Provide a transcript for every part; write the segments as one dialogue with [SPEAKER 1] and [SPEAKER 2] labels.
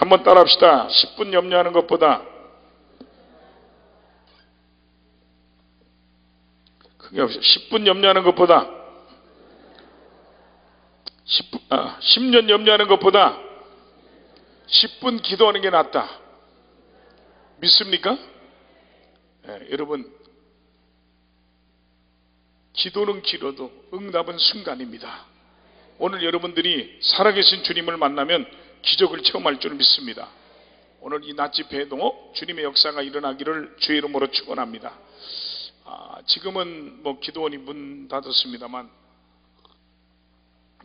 [SPEAKER 1] 한번 따라 합시다. 10분 염려하는 것보다, 그게 10분 염려하는 것보다 10년 염려하는 것보다 10분 기도하는 게 낫다. 믿습니까? 여러분, 기도는 길어도 응답은 순간입니다. 오늘 여러분들이 살아계신 주님을 만나면 기적을 체험할 줄 믿습니다. 오늘 이 낮 집회에도 주님의 역사가 일어나기를 주의 이름으로 축원합니다. 지금은 기도원이 문 닫았습니다만,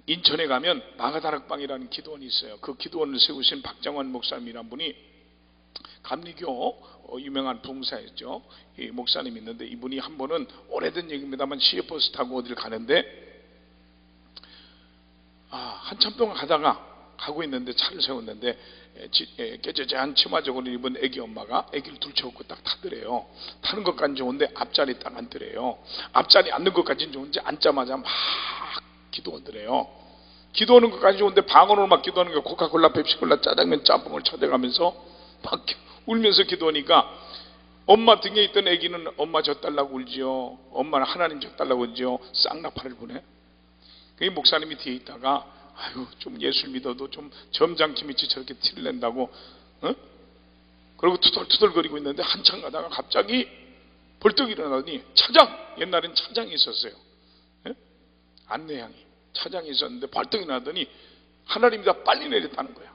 [SPEAKER 1] 인천에 가면 마가다락방이라는 기도원이 있어요. 그 기도원을 세우신 박장원 목사님이란 분이 감리교 유명한 부흥사였죠. 이 목사님이 있는데, 이분이 한 번은 오래된 얘기입니다만 시외버스 타고 어딜 가는데 한참 동안 가고 있는데 차를 세웠는데 깨져한 치마저고를 입은 애기 엄마가 애기를 둘쳐갖고 딱 타더래요. 타는 것까지는 좋은데 앞자리 딱 앉더래요. 앞자리 앉는 것까지는 좋은데 앉자마자 막 기도하더래요. 기도하는 것까지 좋은데 방언으로 막 기도하는 게 코카콜라, 펩시콜라, 짜장면, 짬뽕을 찾아가면서 막 울면서 기도하니까 엄마 등에 있던 애기는 엄마 젖달라고 울지요. 엄마는 하나님 젖달라고 울지요. 쌍나팔을 부네. 그 목사님이 뒤에 있다가 아유, 좀 예술 믿어도 좀 점잖게 믿지 저렇게 티를 낸다고, 그리고 투덜투덜거리고 있는데 한참 가다가 갑자기 벌떡 일어나더니 옛날엔 차장이 있었어요. 안내양이 차장이 있었는데 벌떡 일어나더니 하나님이 다 빨리 내렸다는 거야.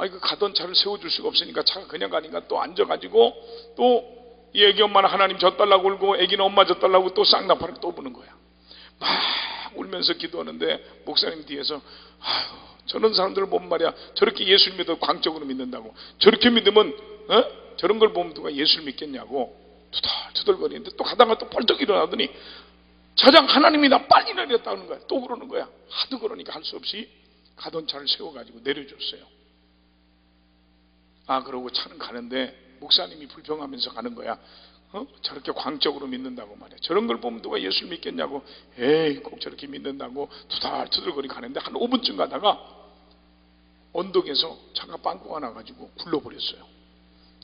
[SPEAKER 1] 그 가던 차를 세워줄 수가 없으니까 차가 그냥 가니까 또 앉아가지고 또 이 애기 엄마는 하나님 젖달라고 울고 애기는 엄마 젖달라고 또 쌍나팔을 또 부는 거야. 막 울면서 기도하는데 목사님 뒤에서 아유, 저런 사람들을 보면 말이야, 저렇게 예수를 믿어 광적으로 믿는다고, 저렇게 믿으면 저런 걸 보면 누가 예수를 믿겠냐고 투덜투덜거리는데, 또 가다가 또 벌떡 일어나더니 차장 하나님이 나 빨리 내렸다는 거야. 또 그러는 거야. 하도 그러니까 할 수 없이 가던 차를 세워가지고 내려줬어요. 그러고 차는 가는데 목사님이 불평하면서 가는 거야. 저렇게 광적으로 믿는다고 말이야. 저런 걸 보면 누가 예수를 믿겠냐고. 에이, 꼭 저렇게 믿는다고 투덜투덜거리 가는데 한 5분쯤 가다가 언덕에서 차가 빵꾸가 나가지고 굴러버렸어요.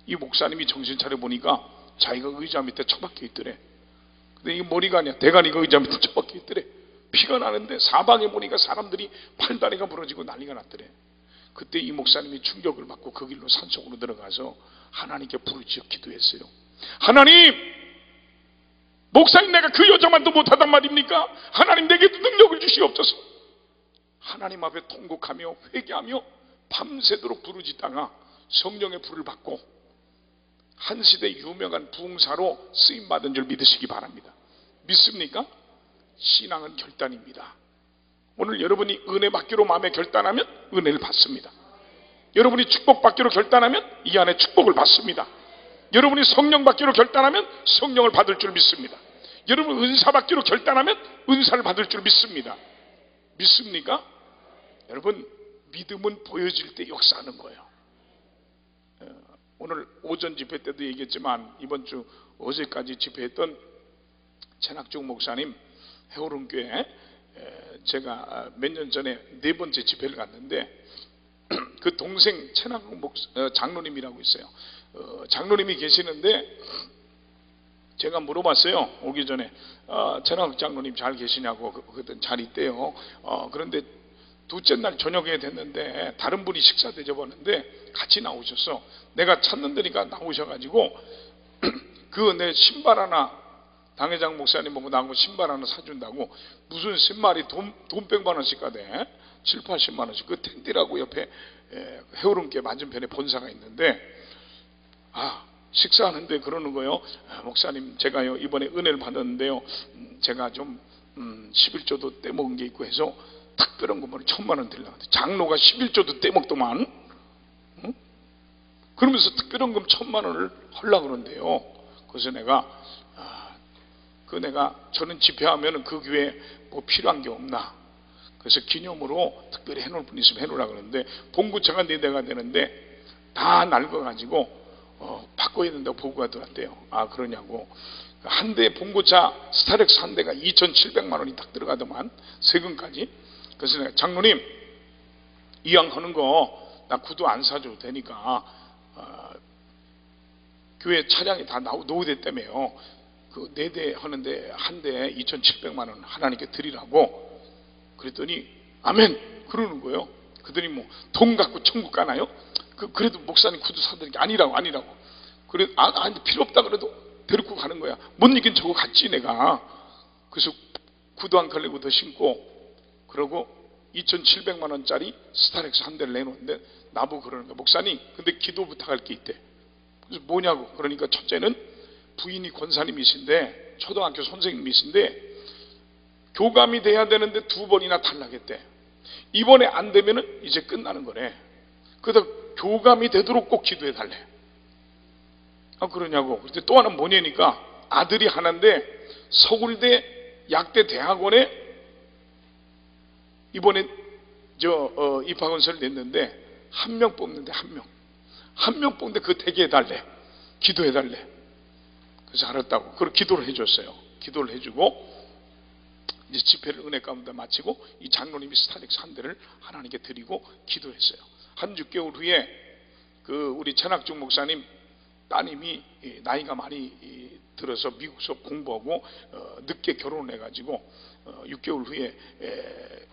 [SPEAKER 1] 이 목사님이 정신 차려 보니까 자기가 의자 밑에 처박혀 있더래. 근데 이게 머리가 아니야. 대가리가 의자 밑에 처박혀 있더래. 피가 나는데 사방에 보니까 사람들이 팔다리가 부러지고 난리가 났더래. 그때 이 목사님이 충격을 받고 그 길로 산속으로 들어가서 하나님께 부르짖어 기도했어요. 하나님, 목사님 내가 그 여자만도 못하단 말입니까? 하나님 내게도 능력을 주시옵소서. 하나님 앞에 통곡하며 회개하며 밤새도록 부르짖다가 성령의 불을 받고 한 시대 유명한 부흥사로 쓰임받은 줄 믿으시기 바랍니다. 믿습니까? 신앙은 결단입니다. 오늘 여러분이 은혜 받기로 마음에 결단하면 은혜를 받습니다. 여러분이 축복 받기로 결단하면 이 안에 축복을 받습니다. 여러분이 성령 받기로 결단하면 성령을 받을 줄 믿습니다. 여러분 은사 받기로 결단하면 은사를 받을 줄 믿습니다. 믿습니까? 여러분, 믿음은 보여질 때 역사하는 거예요. 오늘 오전 집회 때도 얘기했지만 이번 주 어제까지 집회했던 최낙중 목사님 해오름교회, 제가 몇 년 전에 4번째 집회를 갔는데 그 동생 최낙중 장로님이라고 있어요. 장로님이 계시는데 제가 물어봤어요. 오기 전에 최낙중 장로님 잘 계시냐고. 그랬더니 잘 있대요. 그런데 둘째 날 저녁에 됐는데 다른 분이 식사 대접하는데 같이 나오셨어. 내가 찾는다니까 나오셔가지고 그 내 신발 하나, 당회장 목사님 보고 나하고 신발 하나 사준다고 무슨 신발이 돈 100만 원씩 가대. 7, 80만 원씩. 그 텐디라고 옆에 해오름교회 맞은편에 본사가 있는데 식사하는데 그러는 거예요. 목사님 제가요 이번에 은혜를 받았는데요, 제가 좀 11조도 떼먹은 게 있고 해서 특별한 것만 1000만 원 드리려고. 장로가 11조도 떼먹더만. 그러면서 특별한 금 1000만 원을 하려고 그러는데요. 그래서 내가 저는 집회하면 그 교회에 뭐 필요한 게 없나, 그래서 기념으로 특별히 해놓을 분 있으면 해놓으라고 그러는데 봉구차가 4대가 되는데 다 낡아가지고 바꿔야 된다고 보고가 들어왔대요. 그러냐고. 한 대 봉구차 스타렉스 한 대가 2,700만 원이 딱 들어가더만, 세금까지. 그래서 내가 장로님 이왕 하는 거 나 구두 안 사줘도 되니까 교회 차량이 다 노후됐다며요. 그 4대 하는데 한 대에 2,700만 원 하나님께 드리라고. 그랬더니 아멘 그러는 거예요. 그들이 뭐 돈 갖고 천국 가나요? 그래도 목사님 구두 사드린 게 아니라고. 그래 아니 필요 없다 그래도 데리고 가는 거야. 못 이긴 저거 갔지 내가. 그래서 구두 한 컬레고 더 신고, 그러고 2,700만 원짜리 스타렉스 한 대를 내놓는데 나보고 그러는 거야. 목사님 근데 기도 부탁할 게 있대. 그래서 뭐냐고. 그러니까 첫째는 부인이 권사님이신데 초등학교 선생님이신데 교감이 돼야 되는데 2번이나 탈락했대. 이번에 안 되면은 이제 끝나는 거래. 그래서 교감이 되도록 꼭 기도해 달래. 그러냐고. 그때 또 하나는 뭐냐니까 아들이 하나인데 서울대 약대 대학원에 이번에 입학원서를 냈는데 한 명 뽑는데 한 명 뽑는데 그 대기 해달래. 기도해달래. 그래서 알았다고. 그걸 기도를 해줬어요. 기도를 해주고 이제 집회를 은혜 가운데 마치고 이 장로님이 스타렉스 한 대를 하나님께 드리고 기도했어요. 한 6개월 후에 그 우리 천학중 목사님 따님이 나이가 많이 들어서 미국에서 공부하고 늦게 결혼을 해가지고 6개월 후에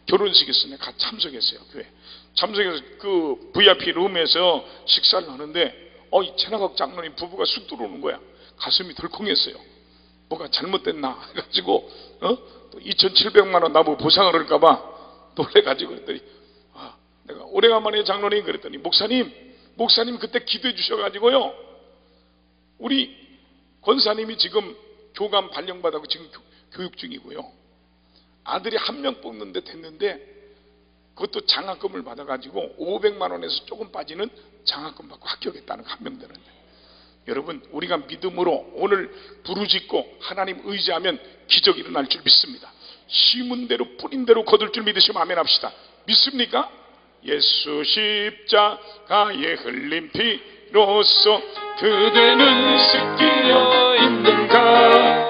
[SPEAKER 1] 결혼식이 있으니 같이 참석했어요. 교회 참석해서 그 VIP 룸에서 식사를 하는데 이 천학학 장로님 부부가 쑥 들어오는 거야. 가슴이 덜컹했어요. 뭐가 잘못됐나 해가지고 2,700만 원 나보고 보상을 할까봐 놀래가지고 그랬더니 내가 오래간만에 장로님 그랬더니 목사님 그때 기도해 주셔가지고요 우리 권사님이 지금 교감 발령받아고 지금 교육 중이고요 아들이 한 명 뽑는데 됐는데 그것도 장학금을 받아가지고 500만 원에서 조금 빠지는 장학금 받고 합격했다는 거 한 명 되는데, 여러분 우리가 믿음으로 오늘 부르짖고 하나님 의지하면 기적이 일어날 줄 믿습니다. 심은 대로 뿌린 대로 거둘 줄 믿으시면 아멘 합시다. 믿습니까? 예수 십자가에 흘린 피로써 그대는 씻기려 있는가.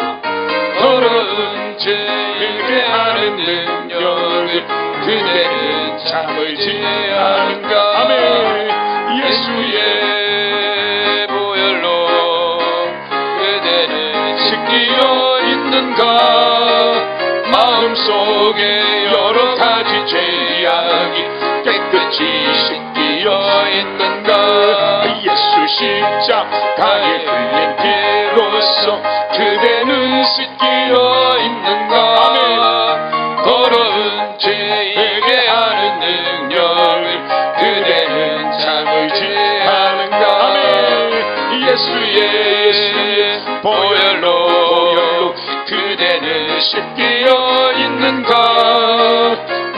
[SPEAKER 1] 더러운 죄를 하는 능력을 그대는 참을지 않은가. 아멘. 예수의 보혈로 그대는 씻기려 있는가. 마음속에 여러 가지 죄악이 깨끗이 씻기려 있는가. 예수 십자가에 흘린 피로써 그대는 씻기려 있는가. 아멘. 더러운 죄에게 하는 능력을 그대는 참을지 않은가. 아멘. 예수의 보혈로 그대는 씻기려 있는가.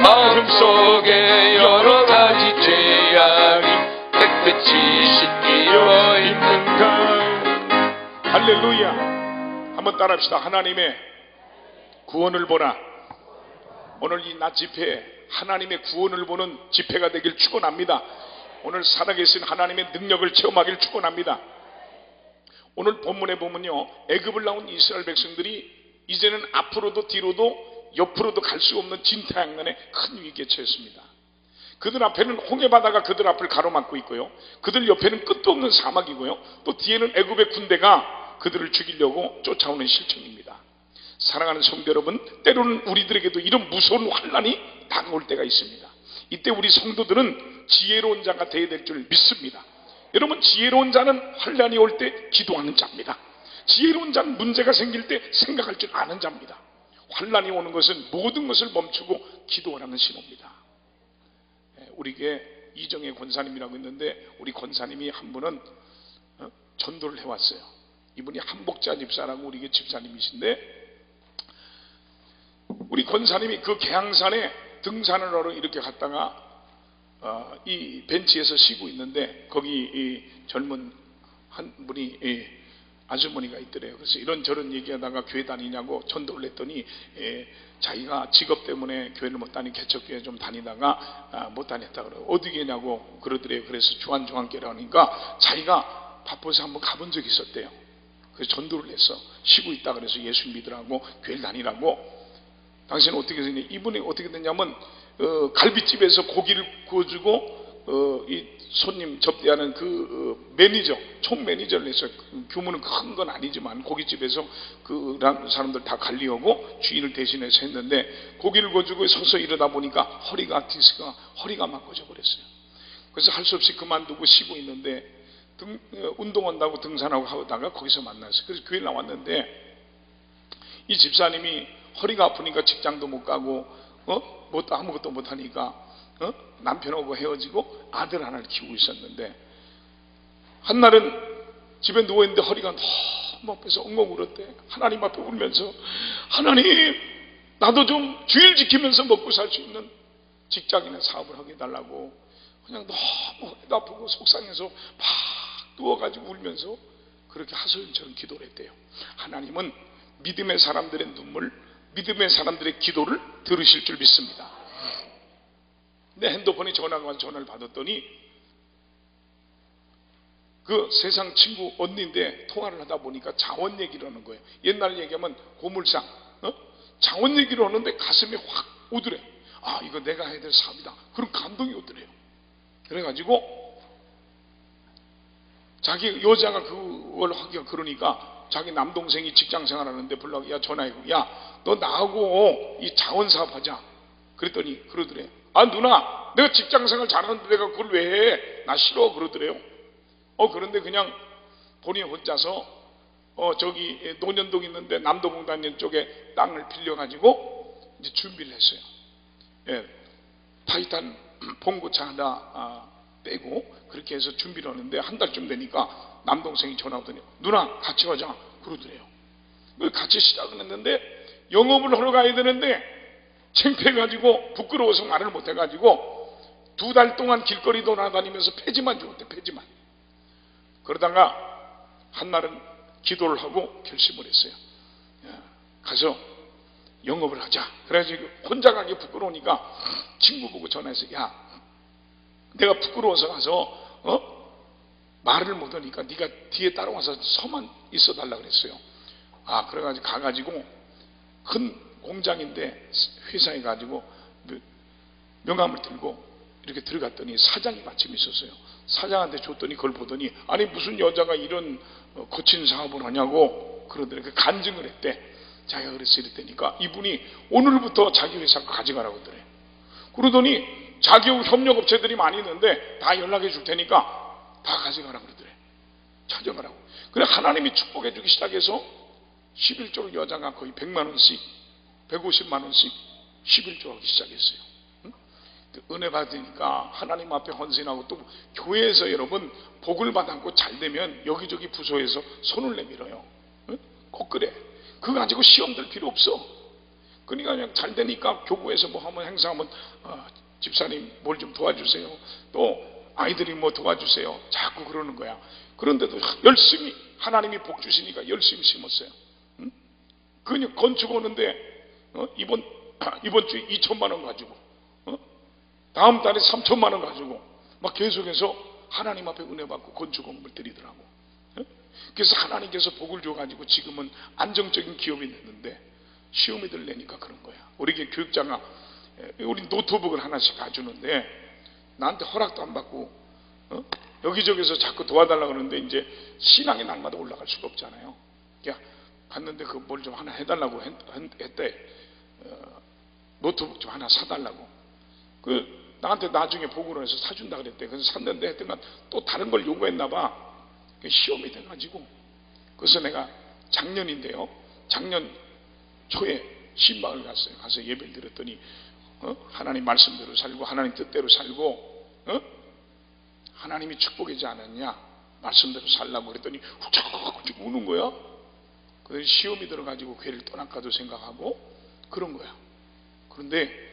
[SPEAKER 1] 마음속에 여러 가지 죄악이 깨끗이 씻기려 있는가. 할렐루야. 한번 따라합시다. 하나님의 구원을 보라. 오늘 이 낮 집회에 하나님의 구원을 보는 집회가 되길 축원합니다. 오늘 살아계신 하나님의 능력을 체험하길 축원합니다. 오늘 본문에 보면요, 애굽을 나온 이스라엘 백성들이 이제는 앞으로도 뒤로도 옆으로도 갈 수 없는 진퇴양난의 큰 위기에 처했습니다. 그들 앞에는 홍해바다가 그들 앞을 가로막고 있고요, 그들 옆에는 끝도 없는 사막이고요, 또 뒤에는 애굽의 군대가 그들을 죽이려고 쫓아오는 실정입니다. 사랑하는 성도 여러분, 때로는 우리들에게도 이런 무서운 환난이 다가올 때가 있습니다. 이때 우리 성도들은 지혜로운 자가 되어야 될 줄 믿습니다. 여러분, 지혜로운 자는 환난이 올 때 기도하는 자입니다. 지혜로운 자는 문제가 생길 때 생각할 줄 아는 자입니다. 환난이 오는 것은 모든 것을 멈추고 기도하라는 신호입니다. 우리에게 이정혜 권사님이라고 있는데, 우리 권사님이 한 분은 전도를 해왔어요. 이분이 한복자 집사라고 우리에게 집사님이신데, 우리 권사님이 그 계양산에 등산을 하러 이렇게 갔다가 이 벤치에서 쉬고 있는데 거기 이 젊은 한 분이 아주머니가 있더래요. 그래서 이런저런 얘기하다가 교회 다니냐고 전도를 했더니 자기가 직업 때문에 교회를 못 다니고 개척교회 좀 다니다가 못 다녔다 그래요. 어디 계냐고 그러더래요. 그래서 중안중안교회라고 하니까 자기가 바빠서 한번 가본 적이 있었대요. 그래서 전도를 해서 쉬고 있다 그래서 예수 믿으라고 교회를 다니라고. 당신은 어떻게 됐냐? 이분이 어떻게 됐냐면 갈비집에서 고기를 구워주고 이 손님 접대하는 그 매니저, 총 매니저를 했어요. 규모는 큰 건 아니지만 고깃집에서 그 사람들 다 관리하고 주인을 대신해서 했는데, 고기를 구워주고 서서 이러다 보니까 허리가 막 꺼져 버렸어요. 그래서 할 수 없이 그만두고 쉬고 있는데 운동한다고 등산하고 하다가 거기서 만났어요. 그래서 교회 나왔는데 이 집사님이 허리가 아프니까 직장도 못 가고 뭣도 아무것도 못 하니까 남편하고 헤어지고 아들 하나를 키우고 있었는데, 한날은 집에 누워있는데 허리가 너무 아파서 엉엉 울었대. 하나님 앞에 울면서, 하나님, 나도 좀 주일 지키면서 먹고 살 수 있는 직장이나 사업을 하게 해달라고 그냥 너무 허리가 아프고 속상해서 막 누워가지고 울면서 그렇게 하소연처럼 기도를 했대요. 하나님은 믿음의 사람들의 눈물, 믿음의 사람들의 기도를 들으실 줄 믿습니다. 내 핸드폰에 전화가 와서 전화를 받았더니 그 세상 친구 언니인데 통화를 하다 보니까 자원 얘기를 하는 거예요. 옛날 얘기하면 고물상, 자원 얘기를 하는데 가슴이 확 오더래. 아, 이거 내가 해야 될 사업이다. 그런 감동이 오더래요. 그래가지고 자기 여자가 그걸 하기가 그러니까 자기 남동생이 직장 생활하는데 불러서 야 전화해고, 야 너 나하고 이 자원사업 하자. 그랬더니 그러더래. 아 누나, 내가 직장생활 잘하는데 내가 그걸 왜 해? 나 싫어. 그러더래요. 그런데 그냥 본인이 혼자서 저기 논현동 있는데 남도공단역 쪽에 땅을 빌려가지고 이제 준비를 했어요. 예, 타이탄 봉고차 하나 빼고 그렇게 해서 준비를 하는데 한 달쯤 되니까 남동생이 전화 오더니 누나 같이 가자. 그러더래요. 같이 시작을 했는데 영업을 하러 가야 되는데 창피해가지고 부끄러워서 말을 못해가지고 2달 동안 길거리 돌아다니면서 폐지만 주었대. 폐지만. 그러다가 한날은 기도를 하고 결심을 했어요. 가서 영업을 하자. 그래가지고 혼자 가기 부끄러우니까 친구 보고 전화해서 야 내가 부끄러워서 가서 말을 못하니까 네가 뒤에 따라와서 서만 있어 달라 그랬어요. 아 그래가지고 가가지고 큰 공장인데 회사에 가지고 명함을 들고 이렇게 들어갔더니 사장이 마침 있었어요. 사장한테 줬더니 그걸 보더니 아니 무슨 여자가 이런 거친 사업을 하냐고 그러더니 간증을 했대. 자기가 그랬어. 이랬다니까 이분이 오늘부터 자기 회사 가져가라고 그러더래. 그러더니 자기 협력업체들이 많이 있는데 다 연락해 줄 테니까 다 가져가라고 그러더래. 찾아가라고. 그래 하나님이 축복해 주기 시작해서 11조를 여자가 거의 100만 원씩 150만 원씩 11조 하기 시작했어요. 은혜 받으니까 하나님 앞에 헌신하고 또 교회에서 여러분 복을 받았고 잘 되면 여기저기 부서에서 손을 내밀어요. 꼭 그래. 그거 가지고 시험 들 필요 없어. 그러니까 그냥 잘 되니까 교구에서 뭐 하면 행사하면 집사님 뭘 좀 도와주세요. 또 아이들이 뭐 도와주세요. 자꾸 그러는 거야. 그런데도 열심히 하나님이 복 주시니까 열심히 심었어요. 그냥 건축 오는데 이번 주에 2천만 원 가지고 다음 달에 3천만 원 가지고 막 계속해서 하나님 앞에 은혜 받고 건축공을 드리더라고. 그래서 하나님께서 복을 줘가지고 지금은 안정적인 기업이 됐는데 시험이 들래니까 그런 거야. 우리 교육자가 우리 노트북을 하나씩 가주는데 나한테 허락도 안 받고 여기저기서 자꾸 도와달라고 그러는데 이제 신앙의 날마다 올라갈 수가 없잖아요. 그러니까 갔는데 그 뭘 좀 하나 해달라고 했대. 노트북 좀 하나 사달라고. 나한테 나중에 보고를 해서 사준다 그랬대. 그래서 샀는데 하여튼간 또 다른 걸 요구했나 봐. 시험이 돼가지고. 그래서 내가 작년인데요. 작년 초에 신방을 갔어요. 가서 예배를 드렸더니 하나님 말씀대로 살고 하나님 뜻대로 살고 하나님이 축복이지 않았냐. 말씀대로 살라고 그랬더니 훅쭉 우는 거야. 그래서 시험이 들어가지고 교회를 떠날까도 생각하고 그런 거야. 그런데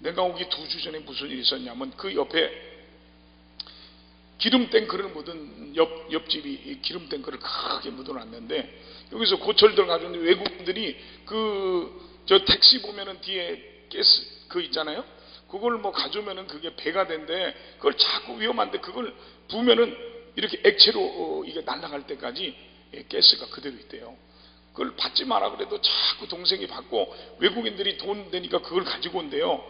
[SPEAKER 1] 내가 오기 2주 전에 무슨 일이 있었냐면 그 옆에 기름 탱크를 묻은 옆집이 기름 탱크를 크게 묻어놨는데 여기서 고철들 가져오는데 외국인들이 저 택시 보면은 뒤에 가스 있잖아요. 그걸 뭐 가져오면은 그게 배가 된대. 그걸 자꾸 위험한데 그걸 부으면은 이렇게 액체로 이게 날아갈 때까지 가스가 그대로 있대요. 그걸 받지 마라 그래도 자꾸 동생이 받고 외국인들이 돈 되니까 그걸 가지고 온대요.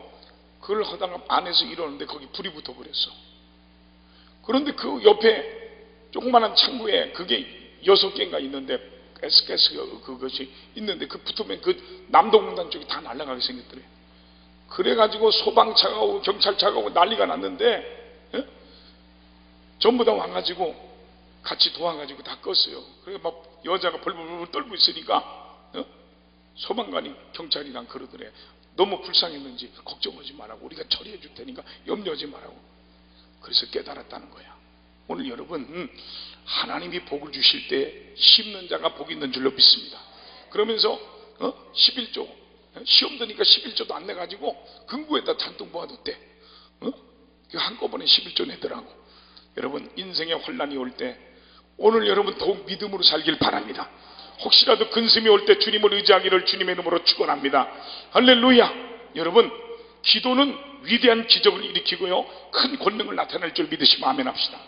[SPEAKER 1] 그걸 하다가 안에서 이러는데 거기 불이 붙어 버렸어. 그런데 그 옆에 조그마한 창구에 그게 6개인가 있는데 가스 그것이 있는데 그 붙으면 그 남동공단 쪽이 다 날아가게 생겼더래요. 그래가지고 소방차가 오고 경찰차가 오고 난리가 났는데, 예? 전부 다 와가지고 같이 도와가지고 다 껐어요. 그래 막 여자가 벌벌 떨고 있으니까, 예? 소방관이 경찰이랑 그러더래. 너무 불쌍했는지 걱정하지 말라고, 우리가 처리해 줄 테니까 염려하지 말라고. 그래서 깨달았다는 거야. 오늘 여러분, 하나님이 복을 주실 때 심는 자가 복이 있는 줄로 믿습니다. 그러면서 11조 시험 드니까 11조도 안 내가지고 금고에다 잔뜩 모아뒀대. 한꺼번에 11조 내더라고. 여러분, 인생의 환난이 올 때 오늘 여러분 더욱 믿음으로 살길 바랍니다. 혹시라도 근심이 올 때 주님을 의지하기를 주님의 이름으로 축원합니다. 할렐루야. 여러분, 기도는 위대한 기적을 일으키고요, 큰 권능을 나타낼 줄 믿으시면 아멘 합시다.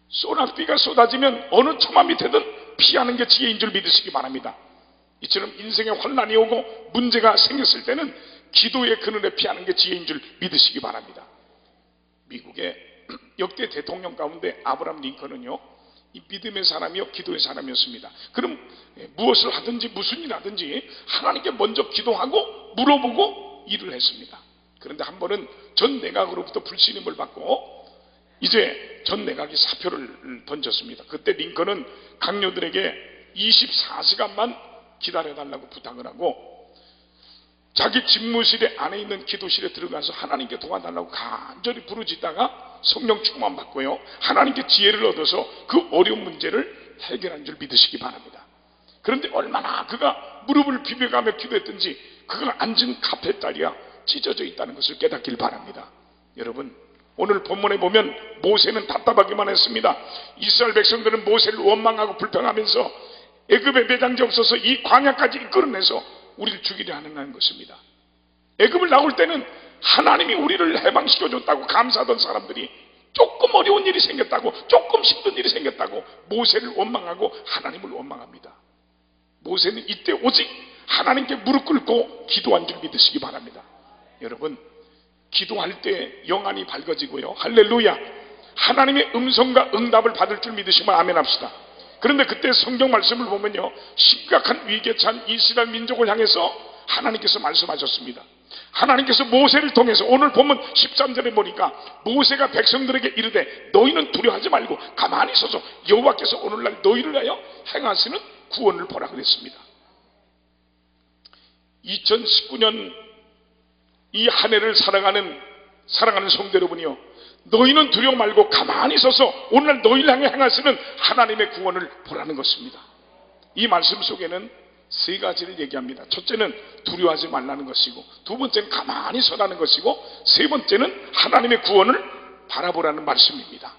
[SPEAKER 1] 소낙비가 쏟아지면 어느 처마 밑에든 피하는 게 지혜인 줄 믿으시기 바랍니다. 이처럼 인생에 환난이 오고 문제가 생겼을 때는 기도의 그늘에 피하는 게 지혜인 줄 믿으시기 바랍니다. 미국의 역대 대통령 가운데 아브라함 링컨은요, 이 믿음의 사람이요 기도의 사람이었습니다. 그럼 무엇을 하든지 무슨 일 하든지 하나님께 먼저 기도하고 물어보고 일을 했습니다. 그런데 한 번은 전 내각으로부터 불신임을 받고 이제 전 내각이 사표를 던졌습니다. 그때 링컨은 강요들에게 24시간만 기다려달라고 부탁을 하고 자기 집무실에 안에 있는 기도실에 들어가서 하나님께 도와달라고 간절히 부르짖다가 성령 충만 받고요, 하나님께 지혜를 얻어서 그 어려운 문제를 해결한 줄 믿으시기 바랍니다. 그런데 얼마나 그가 무릎을 비벼가며 기도했든지 그가 앉은 카페다리가 찢어져 있다는 것을 깨닫길 바랍니다. 여러분, 오늘 본문에 보면 모세는 답답하기만 했습니다. 이스라엘 백성들은 모세를 원망하고 불평하면서 애굽에 매장지 없어서 이 광야까지 이끌어내서 우리를 죽이려 하는 것입니다. 애굽을 나올 때는 하나님이 우리를 해방시켜줬다고 감사하던 사람들이 조금 어려운 일이 생겼다고, 조금 힘든 일이 생겼다고 모세를 원망하고 하나님을 원망합니다. 모세는 이때 오직 하나님께 무릎 꿇고 기도한 줄 믿으시기 바랍니다. 여러분, 기도할 때 영안이 밝아지고요, 할렐루야, 하나님의 음성과 응답을 받을 줄 믿으시면 아멘 합시다. 그런데 그때 성경 말씀을 보면요, 심각한 위기에 찬 이스라엘 민족을 향해서 하나님께서 말씀하셨습니다. 하나님께서 모세를 통해서 오늘 보면 13절에 보니까 모세가 백성들에게 이르되 너희는 두려워하지 말고 가만히 서서 여호와께서 오늘날 너희를 위하여 행하시는 구원을 보라 그랬습니다. 2019년 이 한 해를 살아가는 성도 여러분이요, 너희는 두려워 말고 가만히 서서 오늘날 너희를 향해 행하시는 하나님의 구원을 보라는 것입니다. 이 말씀 속에는 세 가지를 얘기합니다. 첫째는 두려워하지 말라는 것이고, 두 번째는 가만히 서라는 것이고, 세 번째는 하나님의 구원을 바라보라는 말씀입니다.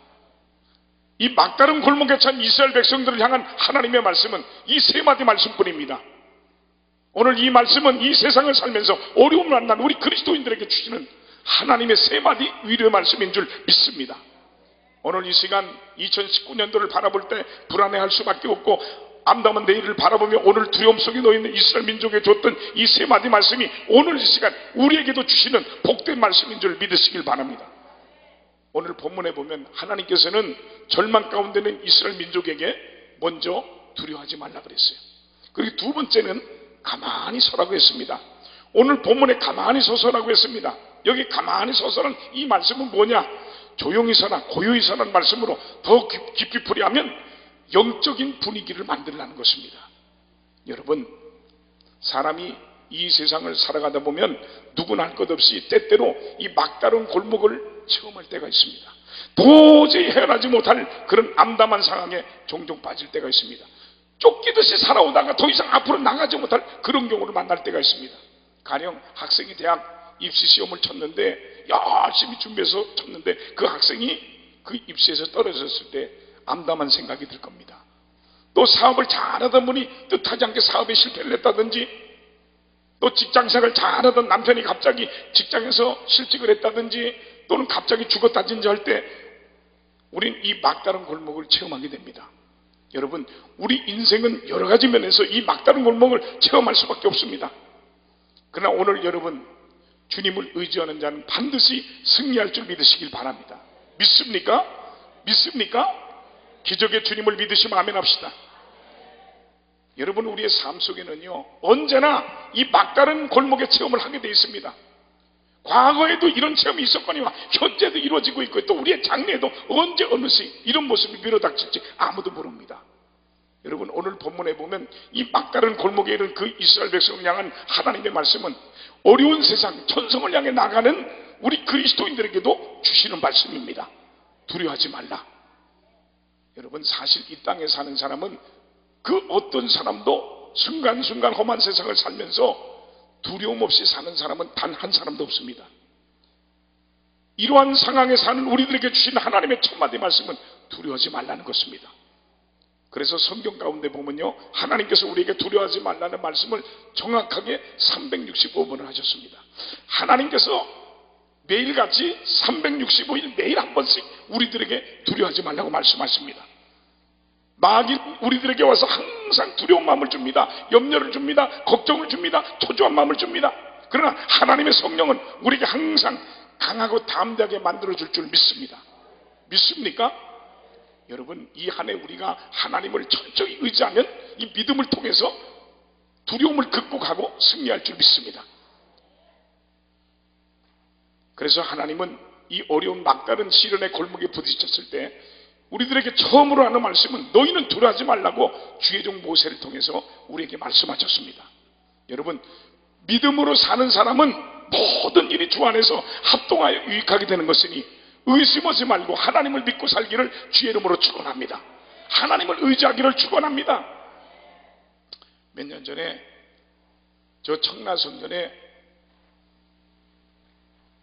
[SPEAKER 1] 이 막다른 골목에 찬 이스라엘 백성들을 향한 하나님의 말씀은 이 세 마디 말씀뿐입니다. 오늘 이 말씀은 이 세상을 살면서 어려움을 만난 우리 그리스도인들에게 주시는 하나님의 세 마디 위로의 말씀인 줄 믿습니다. 오늘 이 시간 2019년도를 바라볼 때 불안해할 수밖에 없고 암담한 내일을 바라보며 오늘 두려움 속에 놓여있는 이스라엘 민족에 줬던 이 세 마디 말씀이 오늘 이 시간 우리에게도 주시는 복된 말씀인 줄 믿으시길 바랍니다. 오늘 본문에 보면 하나님께서는 절망 가운데 있는 이스라엘 민족에게 먼저 두려워하지 말라 그랬어요. 그리고 두 번째는 가만히 서라고 했습니다. 오늘 본문에 가만히 서서라고 했습니다. 여기 가만히 서서는 이 말씀은 뭐냐? 조용히 서라, 고요히 서라는 말씀으로 더 깊이 풀이하면 영적인 분위기를 만들라는 것입니다. 여러분, 사람이 이 세상을 살아가다 보면 누구나 할 것 없이 때때로 이 막다른 골목을 체험할 때가 있습니다. 도저히 헤어나지 못할 그런 암담한 상황에 종종 빠질 때가 있습니다. 쫓기듯이 살아오다가 더 이상 앞으로 나가지 못할 그런 경우를 만날 때가 있습니다. 가령 학생이 대학 입시 시험을 쳤는데 열심히 준비해서 쳤는데 그 학생이 그 입시에서 떨어졌을 때 암담한 생각이 들 겁니다. 또 사업을 잘하던 분이 뜻하지 않게 사업에 실패를 했다든지, 또 직장생활을 잘하던 남편이 갑자기 직장에서 실직을 했다든지, 또는 갑자기 죽었다든지 할 때 우린 이 막다른 골목을 체험하게 됩니다. 여러분, 우리 인생은 여러 가지 면에서 이 막다른 골목을 체험할 수밖에 없습니다. 그러나 오늘 여러분, 주님을 의지하는 자는 반드시 승리할 줄 믿으시길 바랍니다. 믿습니까? 믿습니까? 기적의 주님을 믿으시면 아멘 합시다. 여러분, 우리의 삶 속에는요, 언제나 이 막다른 골목의 체험을 하게 되어 있습니다. 과거에도 이런 체험이 있었거니와 현재도 이루어지고 있고, 또 우리의 장래에도 언제 어느 시 이런 모습이 밀어닥칠지 아무도 모릅니다. 여러분, 오늘 본문에 보면 이 막다른 골목에 이른 그 이스라엘 백성을 향한 하나님의 말씀은 어려운 세상, 천성을 향해 나가는 우리 그리스도인들에게도 주시는 말씀입니다. 두려워하지 말라. 여러분, 사실 이 땅에 사는 사람은 그 어떤 사람도 순간순간 험한 세상을 살면서 두려움 없이 사는 사람은 단 한 사람도 없습니다. 이러한 상황에 사는 우리들에게 주신 하나님의 첫마디 말씀은 두려워하지 말라는 것입니다. 그래서 성경 가운데 보면요, 하나님께서 우리에게 두려워하지 말라는 말씀을 정확하게 365번을 하셨습니다. 하나님께서 매일같이 365일 매일 한 번씩 우리들에게 두려워하지 말라고 말씀하십니다. 마귀 우리들에게 와서 항상 두려운 마음을 줍니다. 염려를 줍니다. 걱정을 줍니다. 초조한 마음을 줍니다. 그러나 하나님의 성령은 우리에게 항상 강하고 담대하게 만들어줄 줄 믿습니다. 믿습니까? 여러분, 이 한 해 우리가 하나님을 철저히 의지하면 이 믿음을 통해서 두려움을 극복하고 승리할 줄 믿습니다. 그래서 하나님은 이 어려운 막다른 시련의 골목에 부딪혔을 때 우리들에게 처음으로 하는 말씀은 너희는 두려워하지 말라고 주의 종 모세를 통해서 우리에게 말씀하셨습니다. 여러분, 믿음으로 사는 사람은 모든 일이 주 안에서 합동하여 유익하게 되는 것이니 의심하지 말고 하나님을 믿고 살기를 주의 이름으로 축원합니다. 하나님을 의지하기를 축원합니다. 몇 년 전에 저 청라성전에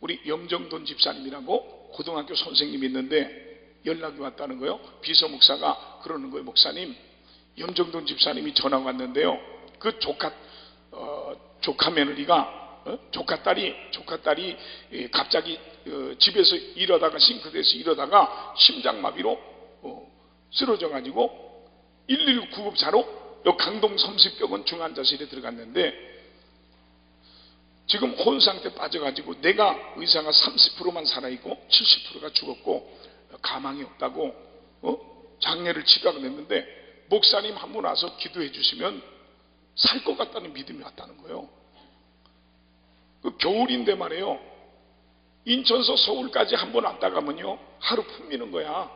[SPEAKER 1] 우리 염정돈 집사님이라고 고등학교 선생님이 있는데 연락이 왔다는 거예요. 비서 목사가 그러는 거예요. 목사님, 염정돈 집사님이 전화가 왔는데요, 그 조카 며느리가 조카 딸이 갑자기 집에서 일하다가 싱크대에서 일하다가 심장마비로 쓰러져 가지고 119 구급차로 강동 섬십병원 중환자실에 들어갔는데 지금 혼상태 빠져가지고 내가 의사가 30%만 살아있고 70%가 죽었고 가망이 없다고 장례를 치르라고 했는데 목사님 한 분 와서 기도해 주시면 살 것 같다는 믿음이 왔다는 거예요. 그 겨울인데 말이에요, 인천서 서울까지 한 번 왔다 가면요 하루 품미는 거야.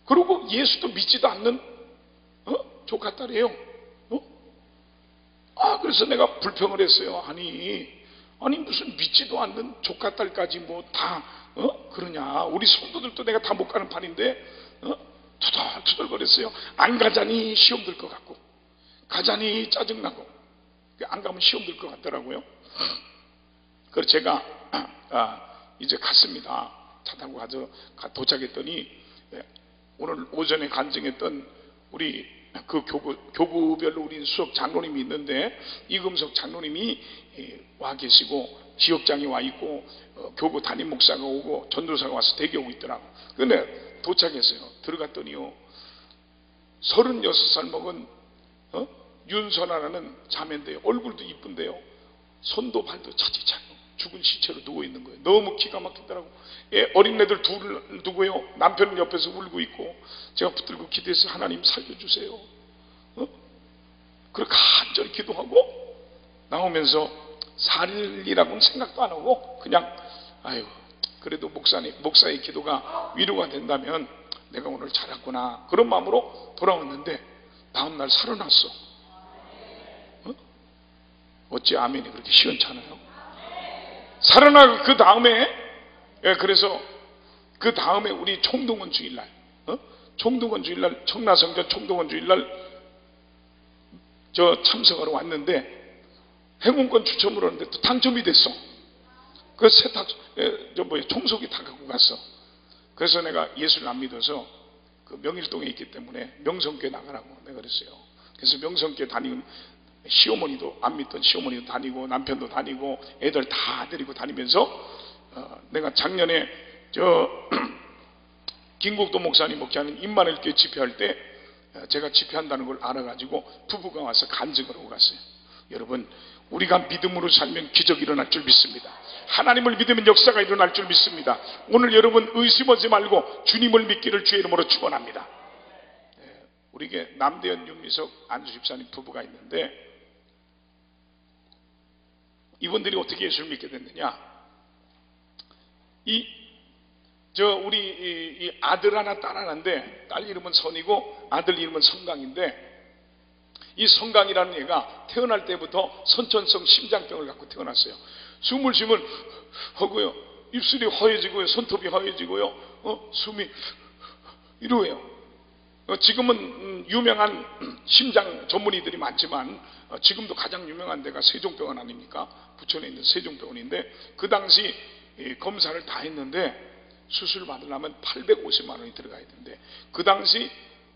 [SPEAKER 1] 그리고 예수도 믿지도 않는 조카 딸이에요. 그래서 내가 불평을 했어요. 아니 무슨 믿지도 않는 조카 딸까지 뭐 다 그러냐. 우리 성도들도 내가 다 못 가는 판인데 투덜투덜거렸어요. 안 가자니 시험 들 것 같고, 가자니 짜증나고, 안 가면 시험 들 것 같더라고요. 그래서 제가 이제 갔습니다. 차 타고 가서 도착했더니 오늘 오전에 간증했던 우리 그 교구별로 우리 수석 장로님이 있는데 이금석 장로님이 와 계시고 지역장이 와 있고 교구 담임 목사가 오고 전도사가 와서 대기하고 있더라고. 근데 도착했어요. 들어갔더니요 36살 먹은 윤선아라는 자매인데요, 얼굴도 이쁜데요, 손도 발도 차지차고 죽은 시체로 누워 있는 거예요. 너무 기가 막히더라고. 어린애들 둘을 두고요 남편은 옆에서 울고 있고 제가 붙들고 기도해서 하나님 살려주세요. 그렇게 간절히 기도하고 나오면서 살리라고는 생각도 안 하고 그냥 그래도 목사의 기도가 위로가 된다면 내가 오늘 잘했구나 그런 마음으로 돌아왔는데 다음날 살아났어. 어찌 아멘이 그렇게 시원찮아요? 살아나고 그 다음에 그래서 그 다음에 우리 총동원 주일날 총동원 주일날 청라성전 총동원 주일날 저 참석하러 왔는데 행운권 추첨을 하는데 또 당첨이 됐어. 그 총속이 다 갖고 갔어. 그래서 내가 예수를 안 믿어서 그 명일동에 있기 때문에 명성교회 나가라고 내가 그랬어요. 그래서 명성교회 다니는 시어머니도 안 믿던 시어머니도 다니고 남편도 다니고 애들 다 데리고 다니면서 내가 작년에 김국도 목사님 목회하는 임마누엘교회 집회할 때 제가 집회한다는 걸 알아가지고 부부가 와서 간증을 하고 갔어요. 여러분, 우리가 믿음으로 살면 기적이 일어날 줄 믿습니다. 하나님을 믿으면 역사가 일어날 줄 믿습니다. 오늘 여러분 의심하지 말고 주님을 믿기를 주의 이름으로 축원합니다. 우리에게 남대현, 윤미석, 안수 집사님 부부가 있는데, 이분들이 어떻게 예수를 믿게 됐느냐? 우리 아들 하나 딸 하나인데, 딸 이름은 선이고 아들 이름은 성강인데, 이 성강이라는 애가 태어날 때부터 선천성 심장병을 갖고 태어났어요. 숨을 쉬면 하고요, 입술이 허해지고요, 손톱이 허해지고요, 숨이 이러해요. 지금은 유명한 심장 전문의들이 많지만 지금도 가장 유명한 데가 세종병원 아닙니까? 부천에 있는 세종병원인데, 그 당시 검사를 다 했는데 수술 받으려면 850만 원이 들어가야 되는데, 그 당시